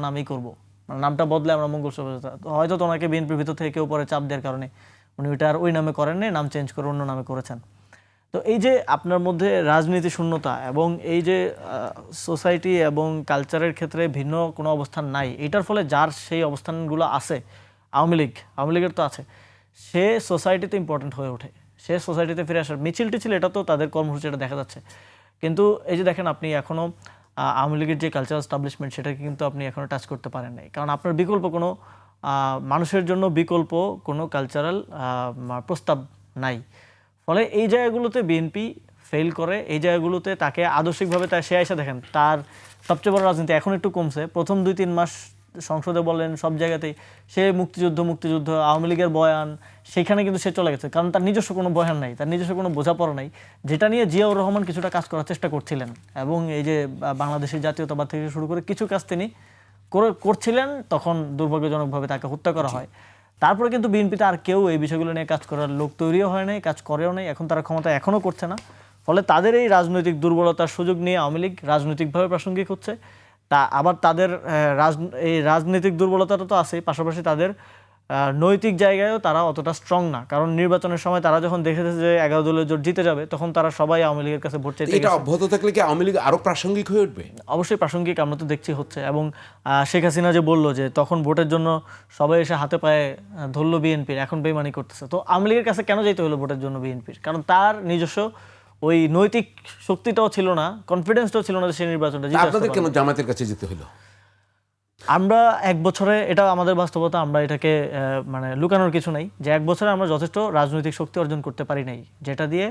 নামেই করবো, মানে নামটা বদলে আমরা মঙ্গল শোভাযাত্রা। হয়তো ওনাকে বিএনপির ভিতর থেকে কেউ পরে চাপ দেওয়ার কারণে উনি ওইটা আর ওই নামে করেননি, নাম চেঞ্জ করে অন্য নামে করেছেন। তো এই যে আপনার মধ্যে রাজনীতি শূন্যতা এবং এই যে সোসাইটি এবং কালচারের ক্ষেত্রে ভিন্ন কোনো অবস্থান নাই, এটার ফলে যার সেই অবস্থানগুলো আছে, আওয়ামী লীগের তো আছে, সে সোসাইটিতে ইম্পর্টেন্ট হয়ে ওঠে, সে সোসাইটিতে ফিরে আসার মিছিল টিছিল এটা তো তাদের কর্মসূচিটা দেখা যাচ্ছে। কিন্তু এই যে দেখেন আপনি এখনও আওয়ামী লীগের যে কালচারাল এস্টাবলিশমেন্ট সেটাকে কিন্তু আপনি এখনও টাচ করতে পারেন নাই, কারণ আপনার বিকল্প কোনো মানুষের জন্য বিকল্প কোনো কালচারাল প্রস্তাব নাই। ফলে এই জায়গাগুলোতে বিএনপি ফেল করে, এই জায়গাগুলোতে তাকে আদর্শিকভাবে সে এসে দেখেন তার সবচেয়ে বড় রাজনীতি এখন একটু কমছে। প্রথম 2-3 মাস সংসদে বলেন সব জায়গাতেই সে মুক্তিযুদ্ধ আওয়ামী লীগের বয়ান, সেখানে কিন্তু সে চলে গেছে, কারণ তার নিজস্ব কোনো বয়ান নাই, তার নিজস্ব কোনো বোঝাপড়া নাই, যেটা নিয়ে জিয়াউর রহমান কিছুটা কাজ করার চেষ্টা করছিলেন এবং এই যে বাংলাদেশের জাতীয়তাবাদ থেকে শুরু করে কিছু কাজ তিনি করছিলেন। তখন দুর্ভাগ্যজনকভাবে তাকে হত্যা করা হয়। তারপরে কিন্তু বিএনপিতে আর কেউ এই বিষয়গুলো নিয়ে কাজ করার লোক তৈরিও হয় নাই, কাজ করেও নাই, এখন তারা ক্ষমতা এখনও করছে না। ফলে তাদের এই রাজনৈতিক দুর্বলতার সুযোগ নিয়ে আওয়ামী লীগ রাজনৈতিকভাবে প্রাসঙ্গিক হচ্ছে। তা আবার তাদের এই রাজনৈতিক দুর্বলতাটা তো আছেই, পাশাপাশি তাদের নৈতিক জায়গায়ও তারা অতটা স্ট্রং না, কারণ নির্বাচনের সময় তারা যখন দেখেছে যে 11 দলীয় জোট জিতে যাবে তখন তারা সবাই আওয়ামী লীগের কাছে ভোট চাইতে। এটা অব্যাহত থাকলে কি আওয়ামী লীগ আরো প্রাসঙ্গিক হয়ে উঠবে? অবশ্যই প্রাসঙ্গিক, আমরা তো দেখছি হচ্ছে। এবং শেখ হাসিনা যে বললো যে তখন ভোটের জন্য সবাই এসে হাতে পায়ে ধরলো বিএনপির, এখন বেইমানি করতেছে। তো আওয়ামী লীগের কাছে কেন যেতে হলো ভোটের জন্য বিএনপির? কারণ তার নিজস্ব ওই নৈতিক শক্তিটাও ছিল না, কনফিডেন্সটাও ছিল না যে সে নির্বাচনটা জিতে আসতে পারবে। আপনাদের কেন জামাতের কাছে যেতে হলো? আমরা 1 বছরে, এটা আমাদের বাস্তবতা, আমরা এটাকে মানে লুকানোর কিছু নাই, যে 1 বছরে আমরা যথেষ্ট রাজনৈতিক শক্তি অর্জন করতে পারি নাই, যেটা দিয়ে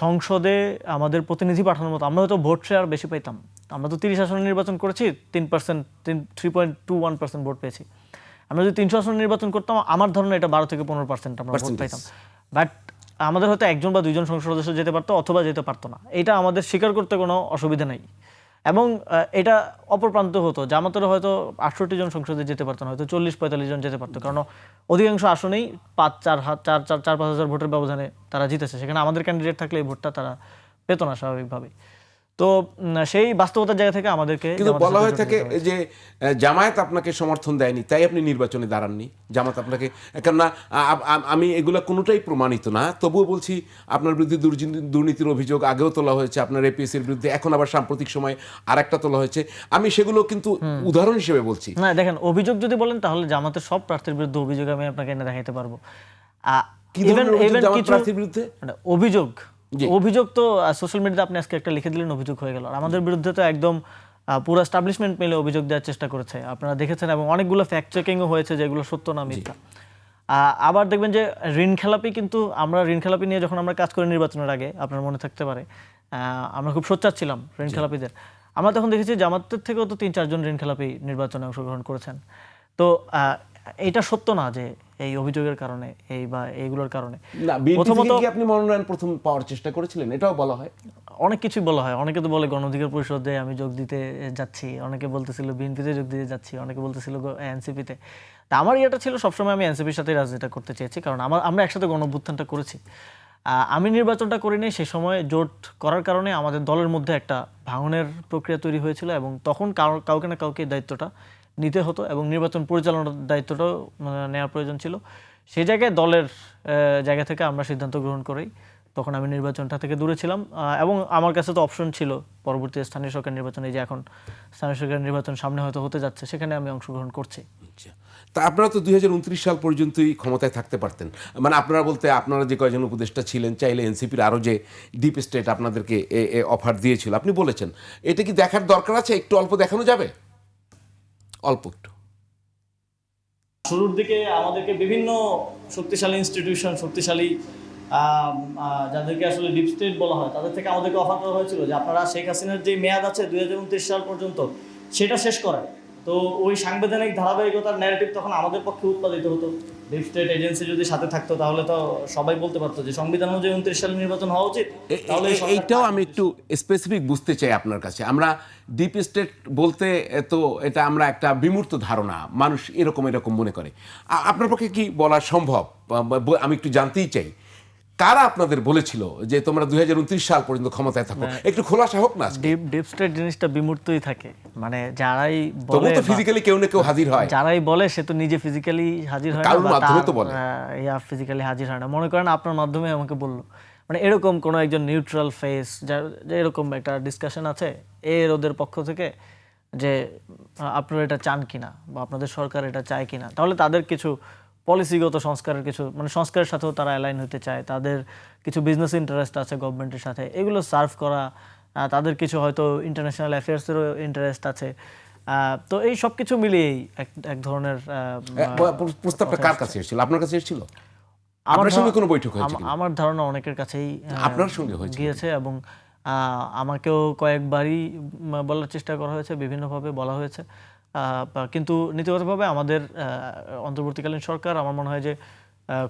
সংসদে আমাদের প্রতিনিধি পাঠানোর মতো। আমরা হয়তো ভোট শেয়ার বেশি পাইতাম, আমরা তো 30 আসনে নির্বাচন করেছি, 3.21% ভোট পেয়েছি। আমরা যদি 300 আসনে নির্বাচন করতাম আমার ধারণা এটা 12 থেকে 15% আমরা ভোট পাইতাম। বাট আমাদের হয়তো 1 বা 2 সংসদ সদস্য যেতে পারতো অথবা যেতে পারতো না, এটা আমাদের স্বীকার করতে কোনো অসুবিধা নেই। এবং এটা অপর প্রান্ত হতো, জামাতেরও হয়তো 68 জন সংসদে যেতে পারতো না, হয়তো 40-45 জন যেতে পারতো, কারণ অধিকাংশ আসনেই 4-5 হাজার ভোটের ব্যবধানে তারা জিতেছে। সেখানে আমাদের ক্যান্ডিডেট থাকলে এই ভোটটা তারা পেত না স্বাভাবিকভাবেই। তো সেই বাস্তবতার জায়গা থেকে আমাদেরকে কিন্তু বলা হয়ে থাকে যে জামায়াত আপনাকে সমর্থন দেয়নি তাই আপনি নির্বাচনে দাঁড়াননি, জামাত আপনাকে, কেননা আমি এগুলো কোনোটাই প্রমাণিত না, তবুও বলছি আপনার বিরুদ্ধে দুর্নীতির অভিযোগ আগেও তোলা হয়েছে, আপনার এপিএসসির বিরুদ্ধে, এখন আবার সাম্প্রতিক সময় আরেকটা তোলা হয়েছে। আমি সেগুলো কিন্তু উদাহরণ হিসেবে বলছি না। দেখেন, অভিযোগ যদি বলেন তাহলে জামাতের সব প্রার্থীর বিরুদ্ধে অভিযোগ আমি আপনাকে এনে দেখাইতে পারবো। কি ধরনের অভিযোগ জামাত কিছু প্রার্থীর বিরুদ্ধে? মানে অভিযোগ জি। অভিযোগ তো সোশ্যাল মিডিয়াতে আপনি আজকে একটা লিখে দিলেন অভিযোগ হয়ে গেল। আর আমাদের বিরুদ্ধে তো একদম পুরো এস্টাবলিশমেন্ট মিলে অভিযোগ দেওয়ার চেষ্টা করেছে, আপনারা দেখেছেন, এবং অনেকগুলো ফ্যাক্ট চেকিংও হয়েছে যেগুলো সত্য না মিথ্যা। আবার দেখবেন যে ঋণ খেলাপি, কিন্তু আমরা ঋণ খেলাপি নিয়ে যখন আমরা কাজ করি নির্বাচনের আগে, আপনার মনে থাকতে পারে আমরা খুব সোচ্চার ছিলাম ঋণ খেলাপিদের। আমরা তখন দেখেছি জামাতের থেকেও তো 3-4 জন ঋণ খেলাপি নির্বাচনে অংশগ্রহণ করেছেন। তো এটা সত্য না যে এই অভিযোগের কারণে বা এইগুলোর কারণে। না, বিএনপি থেকে কি আপনি মনোনয়ন প্রথম পাওয়ার চেষ্টা করেছিলেন? এটাও বলা হয়। অনেক কিছুই বলা হয়, অনেকে তো বলে গণ অধিকার পরিষদে আমি যোগ দিতে যাচ্ছি, অনেকে বলতেছিল বিএনপিতে যোগ দিতে যাচ্ছি, অনেকে বলতেছিল এনসিপিতে। তা আমার ইয়েটা ছিল সবসময় আমি এনসিপির সাথে রাজনীতিটা করতে চেয়েছি, কারণ আমরা একসাথে গণ অভ্যুত্থানটা করেছি। আমি নির্বাচনটা করিনি, সেই সময় জোট করার কারণে আমাদের দলের মধ্যে একটা ভাঙনের প্রক্রিয়া তৈরি হয়েছিল, এবং তখন কাউকে না কাউকে দায়িত্বটা নিতে হতো, এবং নির্বাচন পরিচালনার দায়িত্বটাও নেওয়ার প্রয়োজন ছিল। সেই জায়গায় দলের জায়গা থেকে আমরা সিদ্ধান্ত গ্রহণ করেই তখন আমি নির্বাচনটা থেকে দূরে ছিলাম, এবং আমার কাছে তো অপশন ছিল পরবর্তী স্থানীয় সরকার নির্বাচনে, যে এখন স্থানীয় সরকার নির্বাচন সামনে হয়তো হতে যাচ্ছে, সেখানে আমি অংশগ্রহণ করছি। আচ্ছা, তা আপনারা তো 2029 সাল পর্যন্তই ক্ষমতায় থাকতে পারতেন। মানে আপনারা বলতে আপনারা যে কয়জন উপদেষ্টা ছিলেন, চাইলে এনসিপির আরও যে ডিপ স্টেট আপনাদেরকে অফার দিয়েছিল, আপনি বলেছেন এটা কি দেখার দরকার আছে? একটু অল্প দেখানো যাবে? অল্প একটু। শুরুর দিকে আমাদেরকে বিভিন্ন শক্তিশালী ইনস্টিটিউশন, শক্তিশালী যাদেরকে আসলে ডিপ স্টেট বলা হয়, তাদের থেকে আমাদেরকে অফার করা হয়েছিল যে আপনারা শেখ হাসিনার যে মেয়াদ আছে 2029 সাল পর্যন্ত, সেটা শেষ করেন। তো ওই সাংবিধানিক ধারাবাহিকতার ন্যারেটিভ তখন আমাদের পক্ষে উৎপাদিত হতো। ডিপ স্টেট এজেন্সি যদি সাথে থাকতো তাহলে তো সবাই বলতে পারতো যে সংবিধান অনুযায়ী 29 সালে নির্বাচন হওয়া উচিত। তাহলে এইটাও আমি একটু স্পেসিফিক বুঝতে চাই আপনার কাছে। আমরা ডিপ স্টেট বলতে তো এটা আমরা একটা বিমূর্ত ধারণা, মানুষ এরকম মনে করে। আপনার পক্ষে কি বলা সম্ভব? আমি একটু জানতেই চাই, কারা আপনাদের বলেছিল যে তোমরা 2029 সাল পর্যন্ত ক্ষমতায় থাকো? একটু খোলাসা হোক না। ডিপ স্টেট জিনিসটা বিমূর্তই থাকে, মানে যারাই তবু বলে, তো ফিজিক্যালি কেউ না কেউ হাজির হয়। যারাই বলে সে তো নিজে ফিজিক্যালি হাজির হয় না, কারোর বা মাধ্যমে তো বলে। ফিজিক্যালি হাজির হয় না। মনে করেন আপনার মাধ্যমে আমাকে বললো, মানে এরকম কোনো একজন নিউট্রাল ফেস, যার যে এরকম একটা ডিসকাশন আছে এর ওদের পক্ষ থেকে, যে আপনারা এটা চান কিনা বা আপনাদের সরকার এটা চায় কিনা, তাহলে তাদের কিছু পলিসিগত সংস্কারের কিছু, মানে সংস্কারের সাথেও তারা অ্যালাইন হতে চায়, তাদের কিছু বিজনেস ইন্টারেস্ট আছে গভর্নমেন্টের সাথে, এগুলো সার্ভ করা, তাদের কিছু হয়তো ইন্টারন্যাশনাল অ্যাফেয়ার্সেরও ইন্টারেস্ট আছে। তো এই সব কিছু মিলিয়েই এক ধরনের প্রস্তাবটা কার কাছে এসেছিল? আপনার কাছে এসেছিল? আমার আপনার সঙ্গে কোনো বৈঠক হয়েছে? আমার ধারণা অনেকের কাছেই আপনার সঙ্গে হয়েছে গিয়েছে, এবং আমাকেও কয়েকবারই বলার চেষ্টা করা হয়েছে, বিভিন্নভাবে বলা হয়েছে, কিন্তু নীতিগতভাবে আমাদের অন্তর্বর্তীকালীন সরকার, আমার মনে হয় যে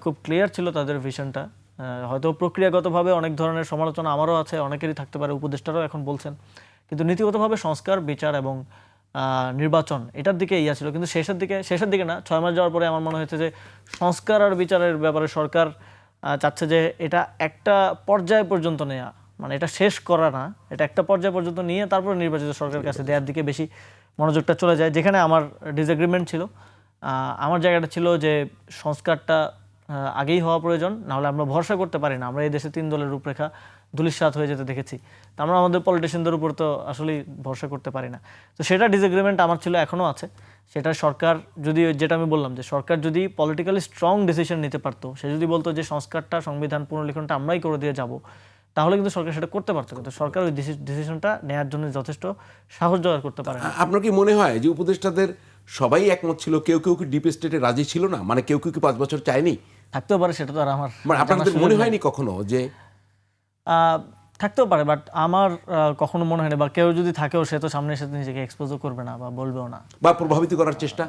খুব ক্লিয়ার ছিল তাদের ভিশনটা। হয়তো প্রক্রিয়াগতভাবে অনেক ধরনের সমালোচনা আমারও আছে, অনেকেরই থাকতে পারে, উপদেষ্টারাও এখন বলছেন, কিন্তু নীতিগতভাবে সংস্কার, বিচার এবং নির্বাচন এটার দিকে ইয়া ছিল। কিন্তু শেষের দিকে না, 6 মাস যাওয়ার পরে আমার মনে হয়েছে যে সংস্কার আর বিচারের ব্যাপারে সরকার চাচ্ছে যে এটা একটা পর্যায় পর্যন্ত নেওয়া, মানে এটা শেষ করা না, এটা একটা পর্যায় পর্যন্ত নিয়ে তারপরে নির্বাচিত সরকারের কাছে দেওয়ার দিকে বেশি মনোযোগটা চলে যায়, যেখানে আমার ডিসএগ্রিমেন্ট ছিল। আমার জায়গাটা ছিল যে সংস্কারটা আগেই হওয়া প্রয়োজন, নাহলে আমরা ভরসা করতে পারি না। আমরা এই দেশে 3 দলের রূপরেখা ধূলিসাৎ হয়ে যেতে দেখেছি, তো আমরা আমাদের পলিটিশিয়ানদের উপর তো আসলেই ভরসা করতে পারি না। তো সেটা ডিসএগ্রিমেন্ট আমার ছিল, এখনও আছে। সেটা সরকার যদি, যেটা আমি বললাম যে সরকার যদি পলিটিক্যালি স্ট্রং ডিসিশন নিতে পারতো, সে যদি বলতো যে সংস্কারটা, সংবিধান পুনর্লিখনটা আমরাই করে দিয়ে যাব, তাহলে কিন্তু সরকার সেটা করতে পারতো। কিন্তু সরকার ওই ডিসিশনটা নেওয়ার জন্য যথেষ্ট সাহস জোগাড় করতে পারে না। আপনার কি মনে হয় যে উপদেষ্টাদের সবাই একমত ছিল? কেউ কি ডিপ স্টেটে রাজি ছিল না? মানে কেউ কি 5 বছর চায়নি? থাকতেও পারে, সেটা তো আর আমার মানে আপনাদের মনে হয়নি কখনো যে? থাকতেও পারে, বাট আমার কখনো মনে হয়নি, বা কেউ যদি থাকেও সে তো সামনের সাথে নিজেকে এক্সপোজও করবে না বা বলবেও না, বা প্রভাবিত করার চেষ্টা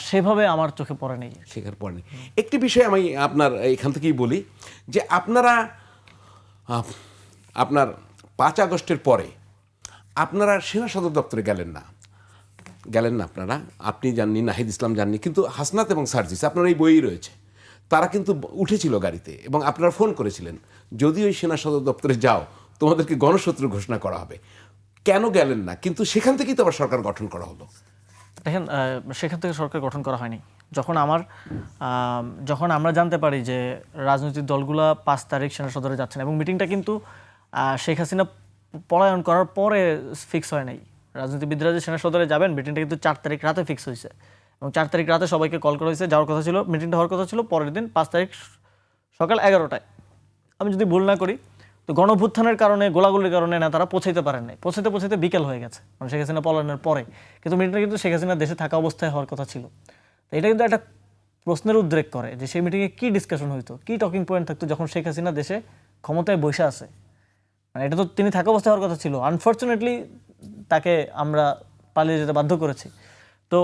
সেভাবে আমার চোখে পড়ে নেই। শেখার পর নেই। একটি বিষয় আমি আপনার এখান থেকেই বলি যে আপনারা আপনার 5 আগস্টের পরে আপনারা সেনা সদর দপ্তরে গেলেন না আপনারা, আপনি যাননি, নাহিদ ইসলাম যাননি, কিন্তু হাসনাত এবং সার্জিস, আপনার এই বইই রয়েছে, তারা কিন্তু উঠেছিল গাড়িতে, এবং আপনারা ফোন করেছিলেন যদি ওই সেনা সদর দপ্তরে যাও তোমাদেরকে গণশত্রু ঘোষণা করা হবে। কেন গেলেন না? কিন্তু সেখান থেকেই তো আবার সরকার গঠন করা হলো। দেখেন, সেখান থেকে সরকার গঠন করা হয়নি। যখন আমরা জানতে পারি যে রাজনৈতিক দলগুলা 5 তারিখ সেনা সদরে যাচ্ছেন, এবং মিটিংটা কিন্তু শেখ হাসিনা পলায়ন করার পরে ফিক্স হয় নাই। রাজনীতিবিদরা যে সেনা সদরে যাবেন, মিটিংটা কিন্তু 4 তারিখ রাতে ফিক্স হয়েছে, এবং এবং 4 তারিখ রাতে সবাইকে কল করা হয়েছে, যাওয়ার কথা ছিল, মিটিংটা হওয়ার কথা ছিল পরের দিন 5 তারিখ সকাল 11টায়। আমি যদি ভুল না করি তো গণঅভ্যুত্থানের কারণে, গোলাগুলির কারণে নেতারা পৌঁছাইতে পারেন নাই, পৌঁছাতে বিকেল হয়ে গেছে, মানে শেখ হাসিনা পলায়নের পরে। কিন্তু মিটিংটা কিন্তু শেখ হাসিনা দেশে থাকা অবস্থায় হওয়ার কথা ছিল। তো এটা কিন্তু একটা প্রশ্নের উদ্রেক করে যে সেই মিটিংয়ে কী ডিসকাশন হইতো, কী টকিং পয়েন্ট থাকতো যখন শেখ হাসিনা দেশে ক্ষমতায় বসে আছে। মানে এটা তো তিনি থাকা অবস্থায় হওয়ার কথা ছিল। আনফর্চুনেটলি তাকে আমরা পালিয়ে যেতে বাধ্য করেছি। তো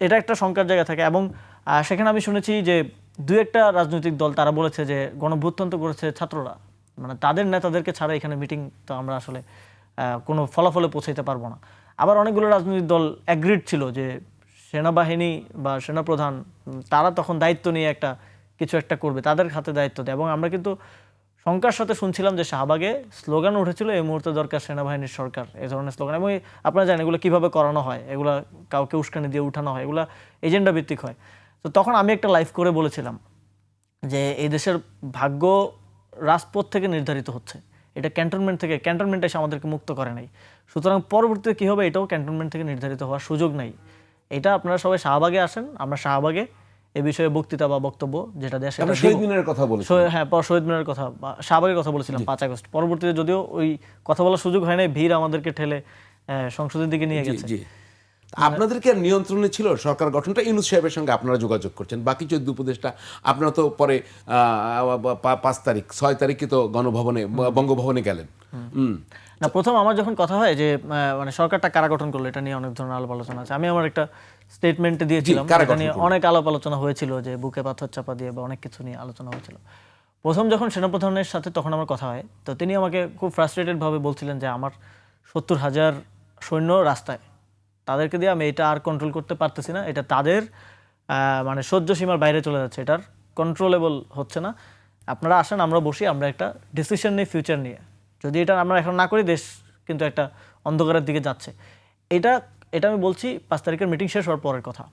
এটা একটা শঙ্কার জায়গা থাকে। এবং সেখানে আমি শুনেছি যে 2-একটা রাজনৈতিক দল তারা বলেছে যে গণঅভ্যুত্থান তো করেছে ছাত্ররা, মানে তাদের নেতাদেরকে ছাড়া এখানে মিটিং তো আমরা আসলে কোনো ফলাফলে পৌঁছাইতে পারবো না। আবার অনেকগুলো রাজনৈতিক দল অ্যাগ্রিড ছিল যে সেনাবাহিনী বা সেনাপ্রধান তারা তখন দায়িত্ব নিয়ে কিছু একটা করবে, তাদের হাতে দায়িত্ব দেয়। এবং আমরা কিন্তু শঙ্কার সাথে শুনছিলাম যে শাহবাগে স্লোগান উঠেছিল এই মুহূর্তে দরকার সেনাবাহিনীর সরকার, এই ধরনের স্লোগান। এবং আপনারা জানেন এগুলো কীভাবে করানো হয়, এগুলো কাউকে উস্কানি দিয়ে উঠানো হয়, এগুলো এজেন্ডা ভিত্তিক হয়। তো তখন আমি একটা লাইভ করে বলেছিলাম যে এই দেশের ভাগ্য রাজপথ থেকে নির্ধারিত হচ্ছে, এটা ক্যান্টনমেন্ট এসে আমাদেরকে মুক্ত করে নাই। সুতরাং পরবর্তীতে কী হবে এটাও ক্যান্টনমেন্ট থেকে নির্ধারিত হওয়ার সুযোগ নাই। এটা আপনারা সবাই শাহবাগে আসেন, আমরা শাহবাগে এ বিষয়ে বক্তৃতা বা বক্তব্য যেটা দেশে শহীদ মিনারের কথা বলেছি। হ্যাঁ, শহীদ মিনারের কথা বা শাহবাগের কথা বলেছিলাম 5 আগস্ট। পরবর্তীতে যদিও ওই কথা বলার সুযোগ হয় নাই, ভিড় আমাদেরকে ঠেলে সংসদের দিকে নিয়ে গেছে। আপনাদেরকে আর নিয়ন্ত্রণে ছিল সরকার গঠনটা? ইউনূস সাহেবের সঙ্গে আপনারা যোগাযোগ করছেন, বাকি 14 উপদেষ্টা আপনারা তো পরে 5 তারিখ 6 তারিখে তো গণভবনে বঙ্গভবনে গেলেন। না, প্রথম আমার যখন কথা হয় যে মানে সরকারটা কারা গঠন করলো এটা নিয়ে অনেক ধরনের আলাপ আলোচনা আছে, আমি আমার একটা স্টেটমেন্টে দিয়েছিলাম, এটা নিয়ে অনেক আলাপ আলোচনা হয়েছিল যে বুকে পাথর চাপা দিয়ে বা অনেক কিছু নিয়ে আলোচনা হয়েছিল। প্রথম যখন সেনাপ্রধানের সাথে তখন আমার কথা হয়, তো তিনি আমাকে খুব ফ্রাস্ট্রেটেডভাবে বলছিলেন যে আমার 70,000 সৈন্য রাস্তায়, তাদেরকে দিয়ে আমি এটা আর কন্ট্রোল করতে পারতেছি না, এটা তাদের মানে সহ্য সীমার বাইরে চলে যাচ্ছে, এটার কন্ট্রোলেবল হচ্ছে না, আপনারা আসেন আমরা বসি, আমরা একটা ডিসিশন নিই ফিউচার নিয়ে, যদি এটা আমরা এখন না করি দেশ কিন্তু একটা অন্ধকারের দিকে যাচ্ছে। এটা আমি বলছি 5 তারিখের মিটিং শেষ হওয়ার পরের কথা,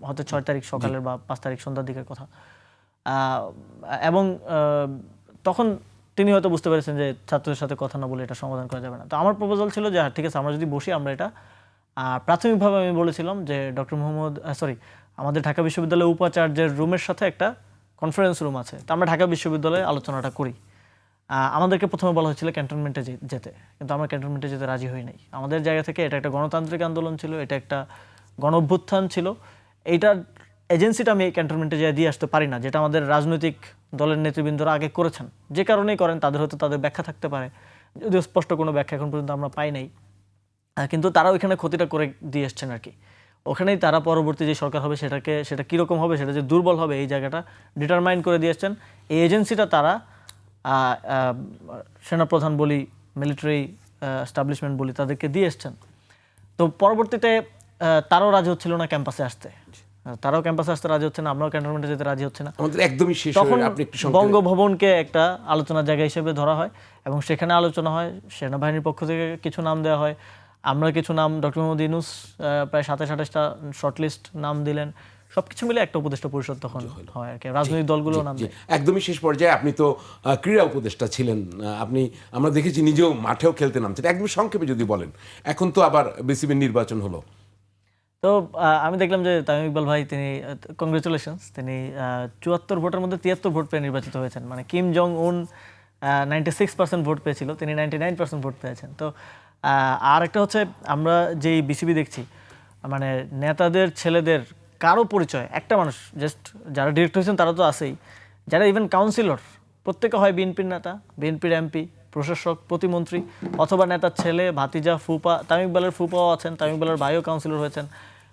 হয়তো 6 তারিখ সকালের বা 5 তারিখ সন্ধ্যার দিকের কথা। এবং তখন তিনি হয়তো বুঝতে পেরেছেন যে ছাত্রদের সাথে কথা না বলে এটা সমাধান করা যাবে না। তো আমার প্রপোজাল ছিল যে ঠিক আছে আমরা যদি বসি, আমরা এটা প্রাথমিকভাবে আমি বলেছিলাম যে ডক্টর মোহাম্মদ আমাদের ঢাকা বিশ্ববিদ্যালয়ের উপাচার্যের রুমের সাথে একটা কনফারেন্স রুম আছে, তো আমরা ঢাকা বিশ্ববিদ্যালয়ে আলোচনাটা করি। আমাদেরকে প্রথমে বলা হয়েছিল ক্যান্টনমেন্টে যেতে, কিন্তু আমরা ক্যান্টনমেন্টে যেতে রাজি হই নাই। আমাদের জায়গা থেকে এটা একটা গণতান্ত্রিক আন্দোলন ছিল, এটা একটা গণঅভ্যুত্থান ছিল, এইটার এজেন্সিটা আমি ক্যান্টনমেন্টে যেয়ে দিয়ে আসতে পারি না, যেটা আমাদের রাজনৈতিক দলের নেতৃবৃন্দরা আগে করেছেন, যে কারণেই করেন তাদের হয়তো তাদের ব্যাখ্যা থাকতে পারে, যদিও স্পষ্ট কোনো ব্যাখ্যা এখন পর্যন্ত আমরা পাই নাই। কিন্তু তারা ওইখানে ক্ষতিটা করে দিয়ে এসছেন আর কি। ওখানেই তারা পরবর্তী যে সরকার হবে সেটা কীরকম হবে, সেটা যে দুর্বল হবে এই জায়গাটা ডিটারমাইন করে দিয়ে এসছেন। এই এজেন্সিটা তারা সেনাপ্রধান বলি, মিলিটারি এস্টাবলিশমেন্ট বলি, তাদেরকে দিয়ে এসছেন। তো পরবর্তীতে তারাও রাজি হচ্ছিল না ক্যাম্পাসে আসতে, তারাও ক্যাম্পাসে আসতে রাজি হচ্ছে না, আমরাও ক্যান্টনমেন্টে যেতে রাজি হচ্ছে না। আমাদের একদমই শেষ। তখন বঙ্গভবনকে একটা আলোচনার জায়গা হিসেবে ধরা হয় এবং সেখানে আলোচনা হয়, সেনাবাহিনীর পক্ষ থেকে কিছু নাম দেওয়া হয়, আমরা কিছু নাম, ডক্টর মোহাম্মদ ইউনূস প্রায় 27-28টা শর্টলিস্ট নাম দিলেন, সবকিছু মিলে একটা উপদেষ্টা পরিষদ তখন হয় আর কি, রাজনৈতিক দলগুলো নাম দেয়। একদমই শেষ পর্যায়ে আপনি তো ক্রীড়া উপদেষ্টা ছিলেন, আমরা দেখেছি নিজেও মাঠেও খেলতে নামছেন, একদম সংক্ষেপে যদি বলেন, এখন তো আবার বিসিবির নির্বাচন হলো, তো আমি দেখলাম যে তামিম ইকবাল ভাই, তিনি কংগ্রেচুলেশনস, তিনি 74 ভোটের মধ্যে 73 ভোট পেয়ে নির্বাচিত হয়েছেন। মানে কিম জং উন 96% ভোট পেয়েছিল, তিনি 99% ভোট পেয়েছেন। তো আর একটা হচ্ছে আমরা যেই বিসিবি দেখছি, মানে নেতাদের ছেলেদের কারো পরিচয়, একটা মানুষ জাস্ট যারা ডিরেক্টর হয়েছেন তারা তো আছেই, যারা ইভেন কাউন্সিলর প্রত্যেকে হয় বিএনপির নেতা, বিএনপির এমপি, প্রশাসক, প্রতিমন্ত্রী, অথবা নেতার ছেলে, ভাতিজা, ফুপা, তামিম ইকবালের ফুপাও আছেন, তামিম ইকবালের ভাইও কাউন্সিলর হয়েছেন।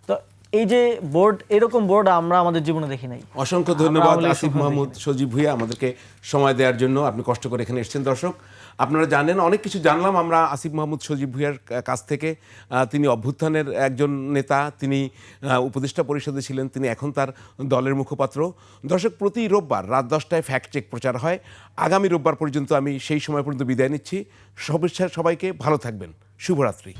তো এই যে বোর্ড, এরকম বোর্ড আমরা আমাদের জীবনে দেখি নাই। অসংখ্য ধন্যবাদ আসিফ মাহমুদ সজীব ভুঁইয়া আমাদেরকে সময় দেওয়ার জন্য, আপনি কষ্ট করে এখানে এসেছেন। দর্শক আপনারা জানেন অনেক কিছু জানলাম আমরা আসিফ মাহমুদ সজীব ভুঁইয়ার কাছ থেকে। তিনি অভ্যুত্থানের একজন নেতা, তিনি উপদেষ্টা পরিষদে ছিলেন, তিনি এখন তার দলের মুখপাত্র। দর্শক প্রতি রোববার রাত 10টায় ফ্যাক্ট চেক প্রচার হয়, আগামী রোববার পর্যন্ত আমি সেই সময় পর্যন্ত বিদায় নিচ্ছি। সবাইকে ভালো থাকবেন, শুভরাত্রি।